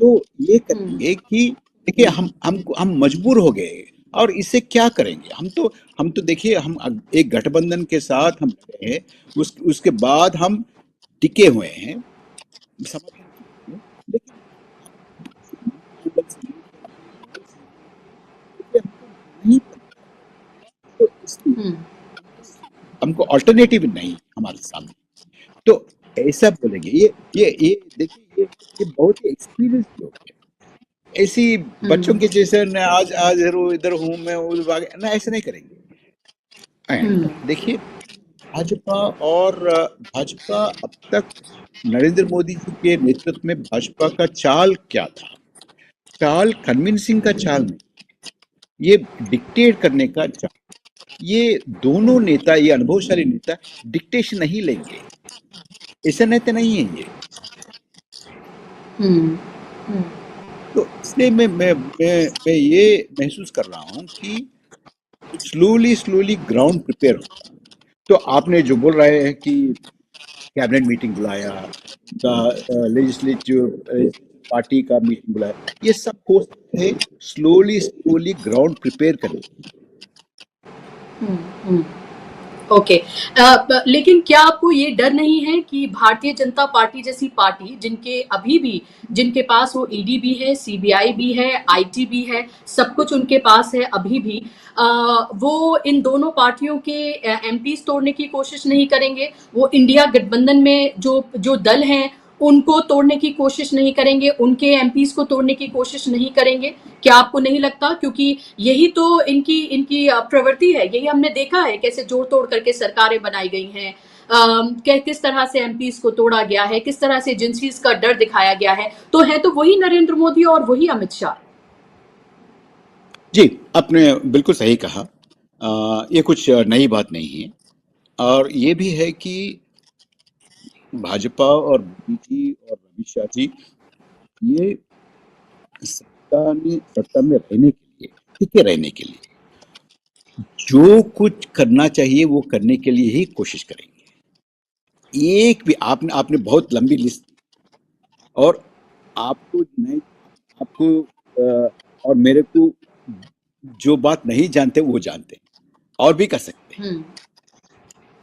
तो ये करेंगे कि देखिए, हम मजबूर हो गए, और इससे क्या करेंगे? हम तो देखिए, हम एक गठबंधन के साथ हम रहे हैं, उसके बाद हम टिके हुए हैं, समर्थन किए हैं, लेकिन हमको नहीं, तो इसलिए हमको अल्टरनेटिव नहीं हमारे सामने। तो ऐसा बोलेंगे। ये देखिए, ये बहुत ही एक्सपीरियंस लोग हैं। ऐसी बच्चों के जैसे न आज आज इधर हूँ मैं उस भाग ना, ऐसे नहीं करेंगे। एंड देखिए, भाजपा और भाजपा अब तक नरेंद्र मोदी जी के नेतृत्व में भाजपा का चाल क्या था? चाल कन्विंसिंग का चाल नहीं, ये डिक्टेट करने का चाल। ये दोनों नेता, ये अनुभवशाली नेता डिक्टेशन नहीं लेंगे, ऐसे नेता नहीं है ये। तो इसलिए मैं ये महसूस कर रहा हूँ कि स्लोली ग्राउंड प्रिपेयर होगा। तो आपने जो बोल रहे हैं कि कैबिनेट मीटिंग बुलाया, उनका लेजिस्लेटिव पार्टी का मीटिंग बुलाया, ये सब हो सकते हैं स्लोली ग्राउंड प्रिपेयर करें। ओके। लेकिन क्या आपको ये डर नहीं है कि भारतीय जनता पार्टी जैसी पार्टी, जिनके अभी भी, जिनके पास वो ईडी भी है, सीबीआई भी है, आईटी भी है, सब कुछ उनके पास है अभी भी, वो इन दोनों पार्टियों के एमपीज तोड़ने की कोशिश नहीं करेंगे? वो इंडिया गठबंधन में जो जो दल हैं उनको तोड़ने की कोशिश नहीं करेंगे, उनके एमपीज को तोड़ने की कोशिश नहीं करेंगे? क्या आपको नहीं लगता? क्योंकि यही तो इनकी इनकी प्रवृत्ति है, यही हमने देखा है कैसे जोड़ तोड़ करके सरकारें बनाई गई हैं, किस तरह से एमपीज को तोड़ा गया है, किस तरह से एजेंसीज का डर दिखाया गया है। तो है तो वही नरेंद्र मोदी और वही अमित शाह। जी, आपने बिल्कुल सही कहा। ये कुछ नई बात नहीं है, और ये भी है कि भाजपा और मोदी जी और अमित शाह जी, ये सत्ता में रहने के लिए, टिके रहने के लिए जो कुछ करना चाहिए वो करने के लिए ही कोशिश करेंगे। एक भी आपने आपने बहुत लंबी लिस्ट, और आपको नहीं, आपको और मेरे को जो बात नहीं जानते वो जानते हैं, और भी कर सकते हैं।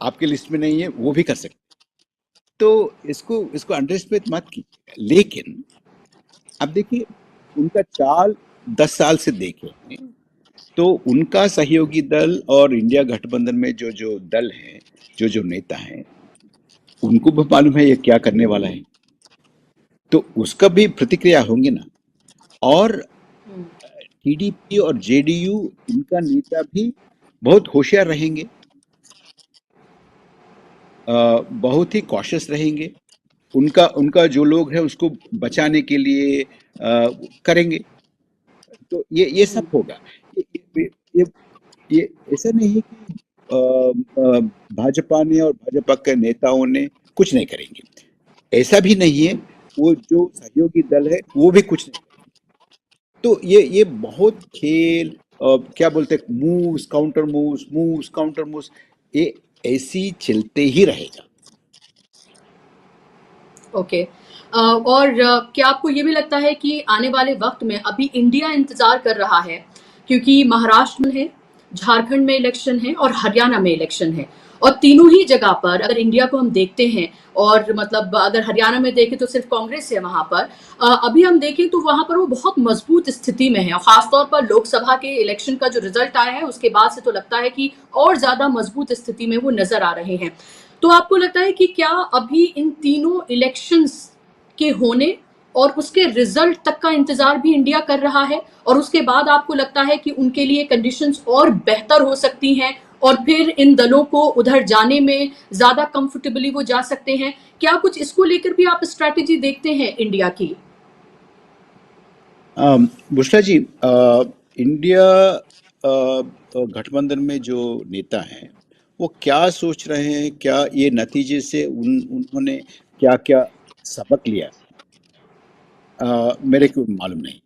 आपके लिस्ट में नहीं है वो भी कर सकते हैं। तो इसको इसको अंडरएस्टिमेट मत कीजिएगा। लेकिन अब देखिए, उनका चाल 10 साल से देखें तो उनका सहयोगी दल और इंडिया गठबंधन में जो जो दल हैं, जो जो नेता हैं, उनको भी मालूम है ये क्या करने वाला है, तो उसका भी प्रतिक्रिया होंगे ना। और टीडीपी और जेडीयू, इनका नेता भी बहुत होशियार रहेंगे, बहुत ही कॉशियस रहेंगे। उनका उनका जो लोग हैं उसको बचाने के लिए करेंगे। तो ये सब होगा। ये ये ये ऐसा नहीं है कि भाजपा ने और भाजपा के नेताओं ने कुछ नहीं करेंगे, ऐसा भी नहीं है। वो जो सहयोगी दल है वो भी कुछ नहीं। तो ये बहुत खेल, क्या बोलते हैं, मूव्स काउंटर मूव्स, ये ऐसी चलते ही रहेगा। ओके। और क्या आपको ये भी लगता है कि आने वाले वक्त में अभी इंडिया इंतजार कर रहा है, क्योंकि महाराष्ट्र में है, झारखंड में इलेक्शन है और हरियाणा में इलेक्शन है, और तीनों ही जगह पर अगर इंडिया को हम देखते हैं, और मतलब अगर हरियाणा में देखें तो सिर्फ कांग्रेस है वहां पर, अभी हम देखें तो वहां पर वो बहुत मजबूत स्थिति में है, और खासतौर पर लोकसभा के इलेक्शन का जो रिजल्ट आया है उसके बाद से तो लगता है कि और ज्यादा मजबूत स्थिति में वो नजर आ रहे हैं। तो आपको लगता है कि क्या अभी इन तीनों इलेक्शंस के होने और उसके रिजल्ट तक का इंतजार भी इंडिया कर रहा है, और उसके बाद आपको लगता है कि उनके लिए कंडीशंस और बेहतर हो सकती हैं, और फिर इन दलों को उधर जाने में ज्यादा कंफर्टेबली वो जा सकते हैं? क्या कुछ इसको लेकर भी आप स्ट्रैटेजी देखते हैं इंडिया की? बुशरा जी, इंडिया गठबंधन में जो नेता हैं वो क्या सोच रहे हैं, क्या ये नतीजे से उन्होंने क्या क्या सबक लिया, मेरे को मालूम नहीं।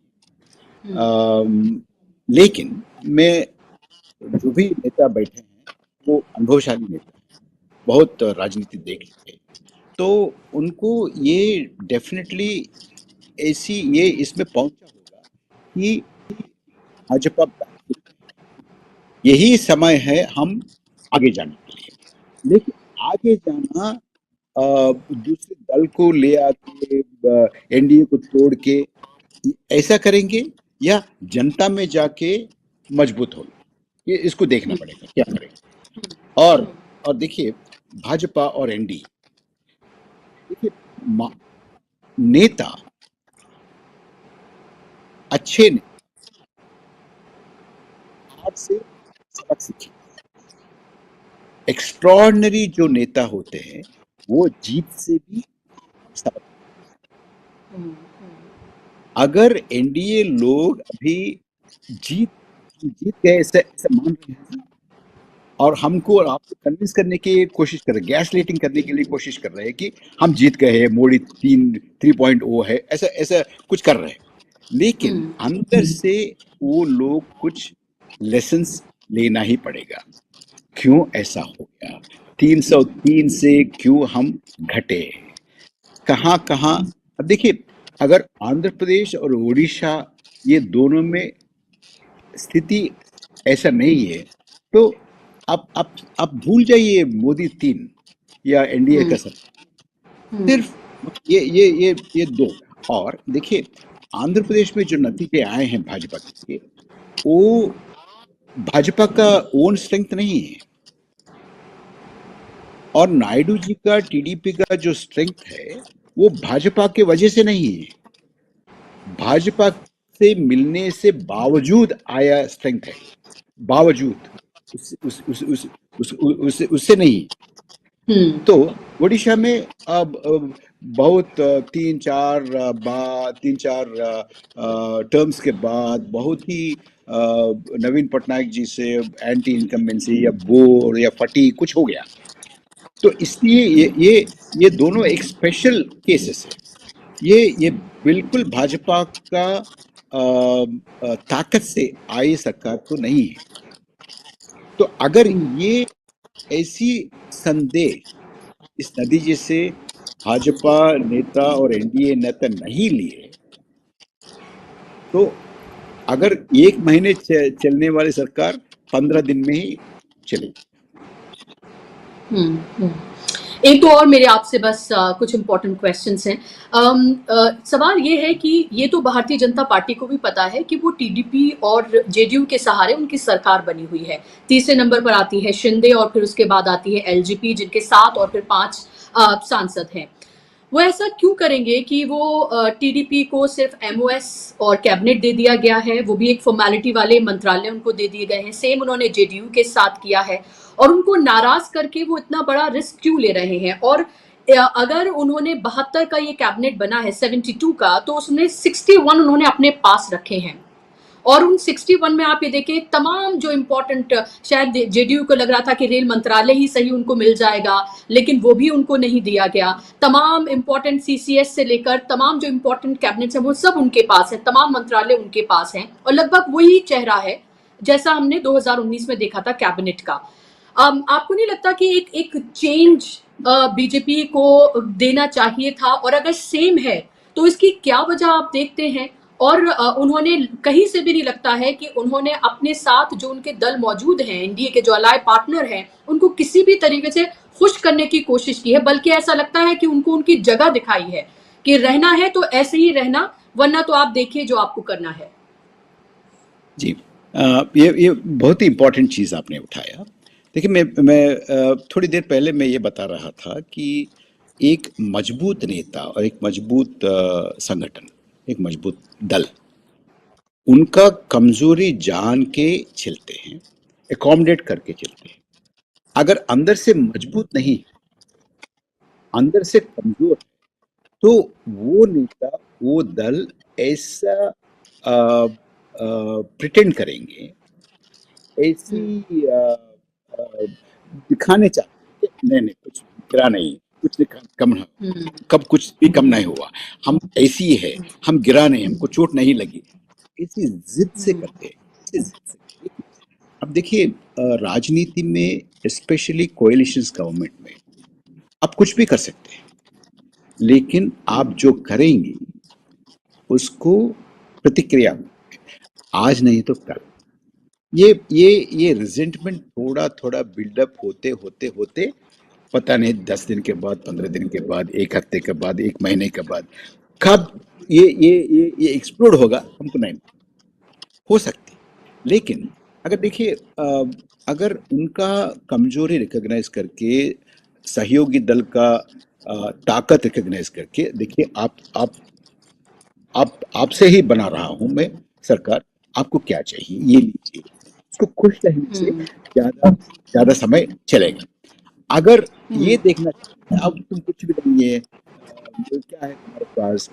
लेकिन मैं, जो भी नेता बैठे हैं वो अनुभवशाली नेता हैं, बहुत राजनीति देख चुके हैं, तो उनको ये डेफिनेटली ऐसी ये इसमें पहुंचा होगा कि भाजपा, यही समय है हम आगे जाने के लिए। लेकिन आगे जाना, दूसरे दल को ले आके एनडीए को तोड़ के ऐसा करेंगे, या जनता में जाके मजबूत हो, ये इसको देखना पड़ेगा क्या करेंगे। और देखिए, भाजपा और एनडीए देखिए, नेता अच्छे ने हार से सबक सीखे। एक्स्ट्रॉर्डनरी जो नेता होते हैं वो जीत से भी सबक। हम्म, अगर एनडीए लोग अभी जीत जीत गए ऐसे ऐसे मान रहे हैं और हमको और आपको कन्विंस करने की कोशिश कर रहे हैं, गैस लाइटिंग करने के लिए कोशिश कर रहे हैं कि हम जीत गए हैं, मोदी 3.0 है, ऐसा ऐसा कुछ कर रहे हैं। लेकिन हम्म, अंदर से वो लोग कुछ लेसन्स लेना ही पड़ेगा। क्यों ऐसा हो गया? 303 से क्यों हम घटे? कहाँ कहाँ? अब देखिए, अगर आंध्र प्रदेश और उड़ीसा ये दोनों में स्थिति ऐसा नहीं है तो आप भूल जाइए मोदी 3 या एनडीए का हम्म, सरकार। हम्म, सिर्फ ये दो। और देखिए, आंध्र प्रदेश में जो नतीजे आए हैं भाजपा के, वो भाजपा का ओन स्ट्रेंथ नहीं है। और नायडू जी का टीडीपी का जो स्ट्रेंथ है वो भाजपा के वजह से नहीं है, भाजपा से मिलने से बावजूद आया स्ट्रेंथ है। बावजूद उससे नहीं। हम्म, तो ओडिशा में अब बहुत तीन चार टर्म्स के बाद बहुत ही नवीन पटनायक जी से एंटी इनकम्बेंसी या बोर या फटी कुछ हो गया। तो इसलिए ये दोनों एक स्पेशल केसेस है। ये बिल्कुल भाजपा का ताकत से आई सरकार तो नहीं है। तो अगर हम्म, ये ऐसी संदेह इस नतीजे से भाजपा नेता और एनडीए नेता नहीं लिए तो अगर एक महीने चलने वाली सरकार 15 दिन में ही चलेगी। हम्म, हम्म। एक तो और मेरे आपसे बस कुछ इम्पोर्टेंट क्वेश्चंस हैं। सवाल ये है कि ये तो भारतीय जनता पार्टी को भी पता है कि वो टीडीपी और जेडीयू के सहारे उनकी सरकार बनी हुई है। तीसरे नंबर पर आती है शिंदे और फिर उसके बाद आती है एलजेपी जिनके 7 और फिर 5 सांसद हैं। वो ऐसा क्यों करेंगे कि वो टीडीपी को सिर्फ एमओएस और कैबिनेट दे दिया गया है, वो भी एक फॉर्मेलिटी वाले मंत्रालय उनको दे दिए गए हैं। सेम उन्होंने जेडीयू के साथ किया है और उनको नाराज करके वो इतना बड़ा रिस्क क्यों ले रहे हैं? और अगर उन्होंने 72 का ये कैबिनेट बना है 72 का, तो उसमें 61 उन्होंने अपने पास रखे हैं। और उन 61 में आप ये देखें तमाम जो इम्पोर्टेंट, शायद जेडीयू को लग रहा था कि रेल मंत्रालय ही सही उनको मिल जाएगा, लेकिन वो भी उनको नहीं दिया गया। तमाम इम्पोर्टेंट सीसीएस से लेकर तमाम जो इम्पोर्टेंट कैबिनेट्स हैं वो सब उनके पास है, तमाम मंत्रालय उनके पास हैं और लगभग वही चेहरा है जैसा हमने 2019 में देखा था कैबिनेट का। आपको नहीं लगता कि एक एक चेंज बीजेपी को देना चाहिए था? और अगर सेम है तो इसकी क्या वजह आप देखते हैं? और उन्होंने कहीं से भी नहीं लगता है कि उन्होंने अपने साथ जो उनके दल मौजूद हैं, एनडीए के जो अलाय पार्टनर हैं, उनको किसी भी तरीके से खुश करने की कोशिश की है, बल्कि ऐसा लगता है कि उनको उनकी जगह दिखाई है कि रहना है तो ऐसे ही रहना, वरना तो आप देखिए जो आपको करना है। जी, ये बहुत ही इम्पोर्टेंट चीज़ आपने उठाया। देखिए, मैं थोड़ी देर पहले मैं ये बता रहा था कि एक मजबूत नेता और एक मजबूत संगठन, एक मजबूत दल, उनका कमजोरी जान के चलते हैं, एकोमोडेट करके चलते हैं। अगर अंदर से मजबूत नहीं, अंदर से कमजोर, तो वो नेता, वो दल ऐसा प्रिटेंड करेंगे, हम्म, ऐसी दिखाने चाहते हैं कि नहीं नहीं कुछ गिरा नहीं, कुछ भी कम ना, हम्म, कब कुछ भी कम नहीं हुआ, हम ऐसी ही है, हम गिरा नहीं, हमको चोट नहीं लगी, इसी जिद से हम्म, करते हैं, इसी जिद से। अब देखिए, राजनीति में स्पेशली कोएलिशंस गवर्नमेंट में आप कुछ भी कर सकते हैं, लेकिन आप जो करेंगे उसको प्रतिक्रिया आज नहीं तो कल। ये रिजेंटमेंट थोड़ा थोड़ा बिल्डअप होते होते होते पता नहीं 10 दिन के बाद, 15 दिन के बाद, एक हफ्ते के बाद, एक महीने के बाद कब ये एक्सप्लोड होगा हमको नहीं हो सकती। लेकिन अगर देखिए, अगर उनका कमजोरी रिकॉग्नाइज करके सहयोगी दल का ताकत रिकॉग्नाइज करके देखिए आप आपसे ही बना रहा हूं मैं सरकार, आपको क्या चाहिए ये लीजिए। उसको खुश रहने से हम्म ज्यादा ज्यादा समय चलेगा। अगर ये हम्म देखना चाहते हैं अब तुम कुछ भी नहीं है, क्या है तुम्हारे पास,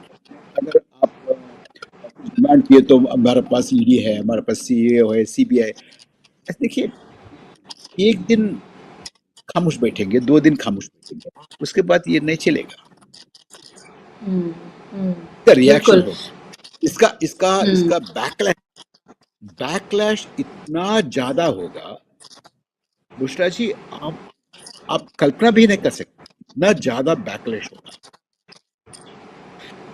अगर आप कुछ डिमांड किए तो हमारे पास ईडी है, हमारे पास सीए है, सीबीआई। देखिए, एक दिन खामोश बैठेंगे, 2 दिन खामोश बैठेंगे, उसके बाद ये नहीं चलेगा। हम्म हम्म, इसका रिएक्शन बिल्कुल। होगा, इसका इसका हम्म इसका बैकलैश बैकलैश इतना ज्यादा होगा बुशरा जी, आप कल्पना भी नहीं कर सकते, इतना ज्यादा बैकलैश होगा।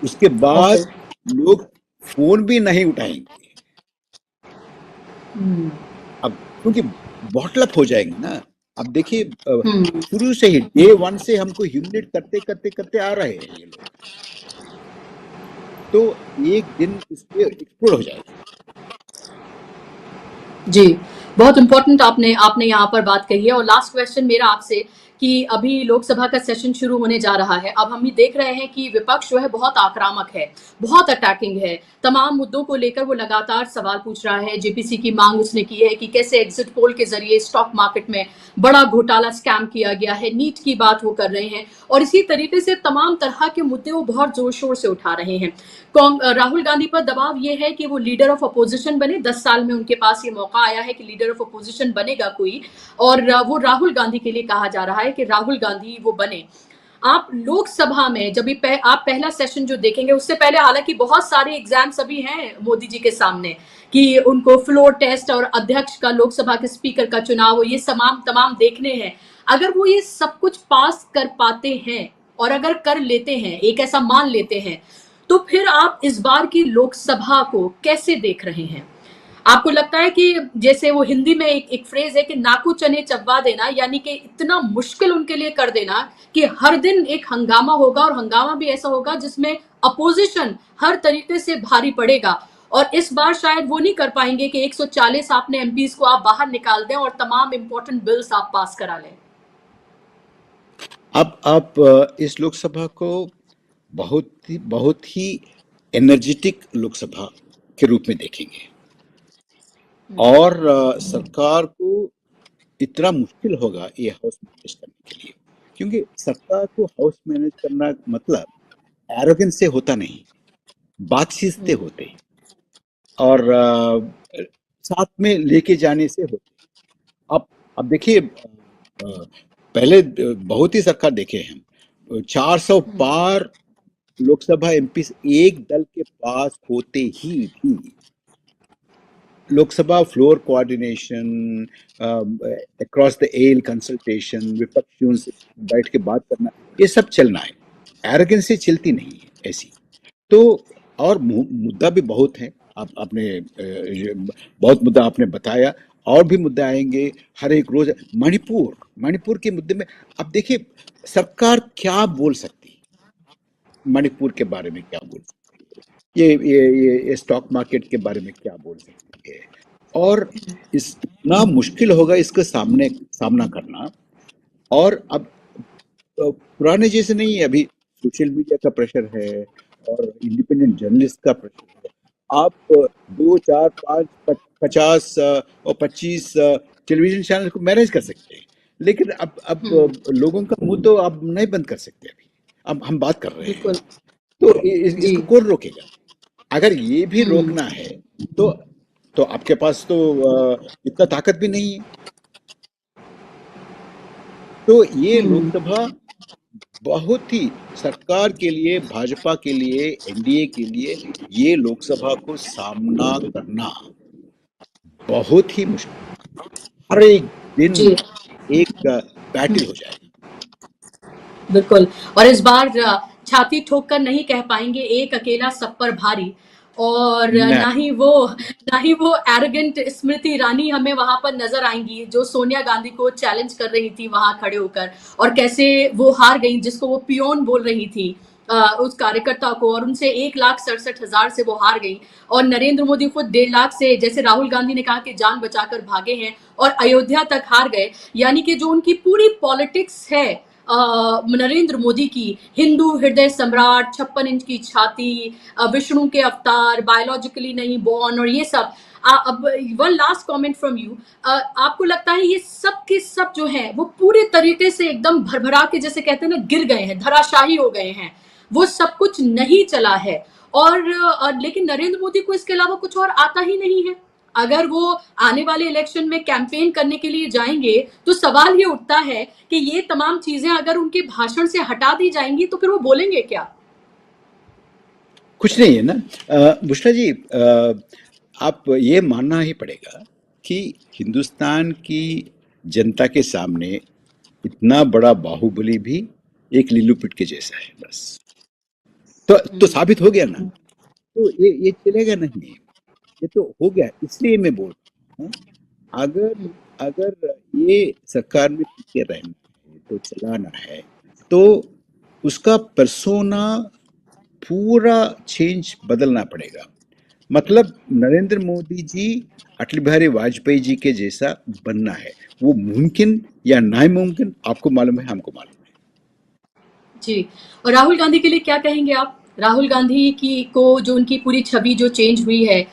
उसके ओके। बाद लोग फोन भी नहीं उठाएंगे। हम्म अब क्योंकि बॉटलअप हो जाएंगे ना। अब देखिए, हम्म शुरू से ही डे 1 से हमको ह्यूमिलेट करते करते करते आ रहे हैं ये लोग, तो एक दिन इस पे एक्सप्लोड हो जाएगा। जी, बहुत इम्पोर्टेंट आपने आपने यहाँ पर बात कही है। और लास्ट क्वेश्चन मेरा आपसे कि अभी लोकसभा का सेशन शुरू होने जा रहा है। अब हम ये देख रहे हैं कि विपक्ष जो है बहुत आक्रामक है, बहुत अटैकिंग है। तमाम मुद्दों को लेकर वो लगातार सवाल पूछ रहा है। जेपीसी की मांग उसने की है कि कैसे एग्जिट पोल के जरिए स्टॉक मार्केट में बड़ा घोटाला स्कैम किया गया है। नीट की बात वो कर रहे हैं और इसी तरीके से तमाम तरह के मुद्दे वो बहुत जोर शोर से उठा रहे हैं। राहुल गांधी पर दबाव ये है कि वो लीडर ऑफ अपोजिशन बने। 10 साल में उनके पास ये मौका आया है कि लीडर ऑफ अपोजिशन बनेगा कोई, और वो राहुल गांधी के लिए कहा जा रहा है कि राहुल गांधी वो बने। आप लोकसभा में जब आप पहला सेशन जो देखेंगे, उससे पहले हालांकि बहुत सारे एग्जाम्स अभी हैं मोदी जी के सामने कि उनको फ्लोर टेस्ट और अध्यक्ष का, लोकसभा के स्पीकर का चुनाव, ये तमाम तमाम देखने हैं। अगर वो ये सब कुछ पास कर पाते हैं और अगर कर लेते हैं, एक ऐसा मान लेते हैं, तो फिर आप इस बार की लोकसभा को कैसे देख रहे हैं? आपको लगता है कि जैसे वो हिंदी में एक फ्रेज है कि नाकू चने चबवा देना, यानी कि इतना मुश्किल उनके लिए कर देना कि हर दिन एक हंगामा होगा, और हंगामा भी ऐसा होगा जिसमें अपोजिशन हर तरीके से भारी पड़ेगा, और इस बार शायद वो नहीं कर पाएंगे कि 140 आपने एमपीज को आप बाहर निकाल दें और तमाम इंपॉर्टेंट बिल्स आप पास करा लें? आप इस लोकसभा को बहुत ही एनर्जेटिक लोकसभा के रूप में देखेंगे, और सरकार को इतना मुश्किल होगा ये हाउस मैनेज करने के लिए, क्योंकि सरकार को हाउस मैनेज करना मतलब एरोगेंस से होता नहीं, बातचीत से होते हैं, और साथ में लेके जाने से होते हैं। अब देखिए, पहले बहुत ही सरकार देखे हैं, 400 पार लोकसभा एमपी एक दल के पास होते ही भी Lok Sabha floor coordination, across the aisle consultation, विपक्षियों से बैठ के बात करना, ये सब चलना है। एरोगेंसी चलती नहीं है ऐसी। तो और मुद्दा भी बहुत है। आप आपने बहुत मुद्दा आपने बताया, और भी मुद्दे आएंगे हर एक रोज। मणिपुर के मुद्दे में अब देखिए, सरकार क्या बोल सकती है, मणिपुर के बारे में क्या बोल सकती है, ये स्टॉक मार्केट के बारे में क्या बोल सकती है, और इतना मुश्किल होगा इसका सामना करना। और अब पुराने जैसे नहीं है, अभी सोशल मीडिया का प्रेशर है और इंडिपेंडेंट जर्नलिस्ट का प्रेशर है। आप 2, 4, 5, 50 और 25 टेलीविजन चैनल को मैनेज कर सकते हैं, लेकिन अब लोगों का मुंह तो आप नहीं बंद कर सकते। अभी अब हम बात कर रहे हैं, बिल्कुल। तो जी। इसको कौन रोकेगा? अगर ये भी हम्म रोकना है तो आपके पास तो इतना ताकत भी नहीं है। तो ये हम्म लोकसभा बहुत ही सरकार के लिए, भाजपा के लिए, एनडीए के लिए ये लोकसभा को सामना करना बहुत ही मुश्किल। हर एक दिन जी, एक बैटल हो जाएगा। बिल्कुल। और इस बार छाती ठोक कर नहीं कह पाएंगे एक अकेला सब पर भारी, और न ना ही वो एरोगेंट स्मृति ईरानी हमें वहां पर नजर आएंगी, जो सोनिया गांधी को चैलेंज कर रही थी वहां खड़े होकर, और कैसे वो हार गई, जिसको वो पियोन बोल रही थी, उस कार्यकर्ता को, और उनसे 1,67,000 से वो हार गई। और नरेंद्र मोदी खुद 1.5 लाख से, जैसे राहुल गांधी ने कहा कि जान बचाकर भागे हैं और अयोध्या तक हार गए। यानी कि जो उनकी पूरी पॉलिटिक्स है, नरेंद्र मोदी की हिंदू हृदय सम्राट, 56 इंच की छाती, विष्णु के अवतार, बायोलॉजिकली नहीं बॉर्न और ये सब। अब one last comment from you, आपको लगता है ये सब के सब जो है वो पूरे तरीके से एकदम भरभरा के, जैसे कहते हैं ना, गिर गए हैं, धराशाही हो गए हैं, वो सब कुछ नहीं चला है, और लेकिन नरेंद्र मोदी को इसके अलावा कुछ और आता ही नहीं है। अगर वो आने वाले इलेक्शन में कैंपेन करने के लिए जाएंगे तो सवाल ये उठता है कि ये तमाम चीजें अगर उनके भाषण से हटा दी जाएंगी तो फिर वो बोलेंगे क्या? कुछ नहीं है ना। बुशरा जी, आप ये मानना ही पड़ेगा कि हिंदुस्तान की जनता के सामने इतना बड़ा बाहुबली भी एक लीलू पिट के जैसा है, बस। तो साबित हो गया ना। तो ये चलेगा नहीं, ये तो हो गया। इसलिए मैं बोल रहा हूँ, अगर अगर ये सरकार में टिके रहना है, तो चलाना है, तो उसका पर्सोना पूरा चेंज बदलना पड़ेगा। मतलब नरेंद्र मोदी जी अटल बिहारी वाजपेयी जी के जैसा बनना है। वो मुमकिन या नामुमकिन आपको मालूम है, हमको मालूम है। जी। और राहुल गांधी के लिए क्या कहेंगे आप? राहुल गांधी की को जो उनकी पूरी छवि जो चेंज हुई है,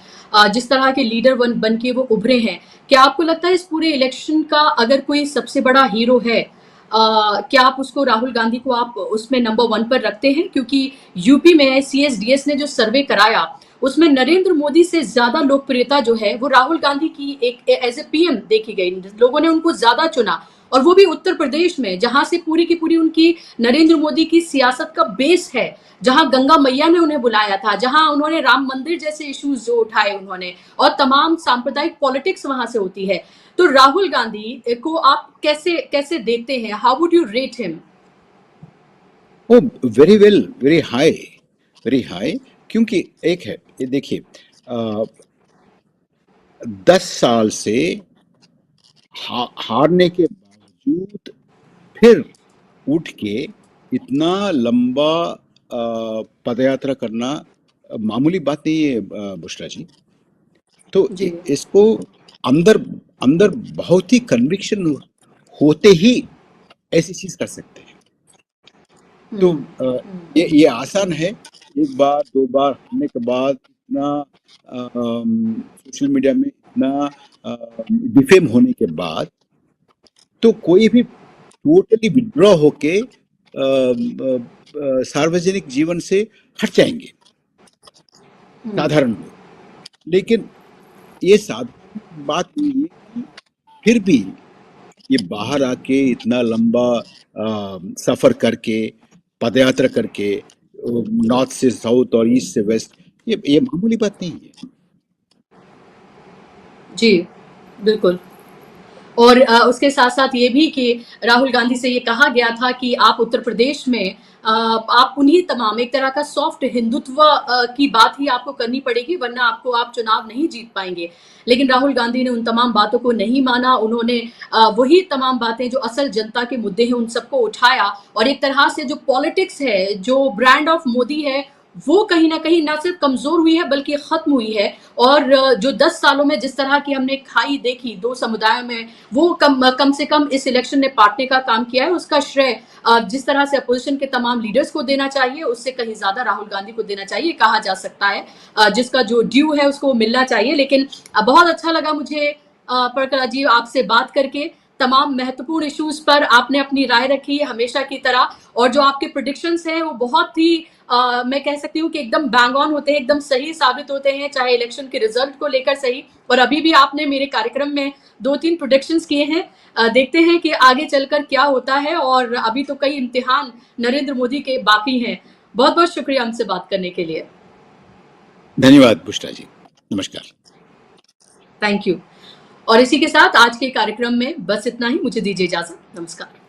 जिस तरह के लीडर बन के वो उभरे हैं, क्या आपको लगता है इस पूरे इलेक्शन का अगर कोई सबसे बड़ा हीरो है, क्या आप उसको, राहुल गांधी को आप उसमें नंबर 1 पर रखते हैं? क्योंकि यूपी में सीएसडीएस ने जो सर्वे कराया उसमें नरेंद्र मोदी से ज्यादा लोकप्रियता जो है वो राहुल गांधी की एक एज ए पीएम देखी गई। लोगों ने उनको ज्यादा चुना, और वो भी उत्तर प्रदेश में, जहां से पूरी की पूरी उनकी नरेंद्र मोदी की सियासत का बेस है, जहां गंगा मैया ने उन्हें बुलाया था, जहां उन्होंने राम मंदिर जैसे इश्यूज जो उठाए उन्होंने, और तमाम सांप्रदायिक पॉलिटिक्स वहां से होती है। तो राहुल गांधी को आप कैसे कैसे देखते हैं? How would you rate him? Oh, very well, very high, very high. क्योंकि एक है, ये देखिए, 10 साल से हारने के बावजूद फिर उठ के इतना लंबा पदयात्रा करना मामूली बात नहीं है, बुशरा जी। तो जी। इसको अंदर अंदर बहुत ही कन्विक्शन होते ही ऐसी चीज कर सकते हैं। तो ये आसान है। एक बार दो बार होने के बाद इतना सोशल मीडिया में इतना डिफेम होने के बाद तो कोई भी टोटली विड्रॉ होके सार्वजनिक जीवन से हट जाएंगे, साधारण लोग। लेकिन ये साधारण बात नहीं है कि फिर भी ये बाहर आके इतना लंबा सफर करके, पदयात्रा करके, नॉर्थ से साउथ और ईस्ट से वेस्ट, ये मामूली बात नहीं है। जी, बिल्कुल। और उसके साथ साथ ये भी कि राहुल गांधी से ये कहा गया था कि आप उत्तर प्रदेश में आप उन्हीं तमाम, एक तरह का सॉफ्ट हिंदुत्व की बात ही आपको करनी पड़ेगी, वरना आपको आप चुनाव नहीं जीत पाएंगे। लेकिन राहुल गांधी ने उन तमाम बातों को नहीं माना। उन्होंने वही तमाम बातें जो असल जनता के मुद्दे हैं उन सबको उठाया, और एक तरह से जो पॉलिटिक्स है, जो ब्रांड ऑफ मोदी है, वो कहीं ना कहीं ना सिर्फ कमजोर हुई है बल्कि खत्म हुई है। और जो 10 सालों में जिस तरह की हमने खाई देखी दो समुदायों में, वो कम से कम इस इलेक्शन ने पाटने का काम किया है। उसका श्रेय जिस तरह से अपोजिशन के तमाम लीडर्स को देना चाहिए, उससे कहीं ज्यादा राहुल गांधी को देना चाहिए, कहा जा सकता है। जिसका जो ड्यू है उसको मिलना चाहिए। लेकिन बहुत अच्छा लगा मुझे परकरा जी आपसे बात करके। तमाम महत्वपूर्ण इश्यूज पर आपने अपनी राय रखी हमेशा की तरह, और जो आपके प्रेडिक्शंस हैं वो बहुत ही मैं कह सकती हूँ कि एकदम बैंग ऑन होते हैं, एकदम सही साबित होते हैं, चाहे इलेक्शन के रिजल्ट को लेकर सही। और अभी भी आपने मेरे कार्यक्रम में 2-3 प्रोडिक्शंस किए हैं। देखते हैं कि आगे चलकर क्या होता है, और अभी तो कई इम्तिहान नरेंद्र मोदी के बाकी हैं। बहुत बहुत शुक्रिया हमसे बात करने के लिए। धन्यवाद बुशरा जी, नमस्कार। Thank you. और इसी के साथ आज के कार्यक्रम में बस इतना ही। मुझे दीजिए इजाजत। नमस्कार।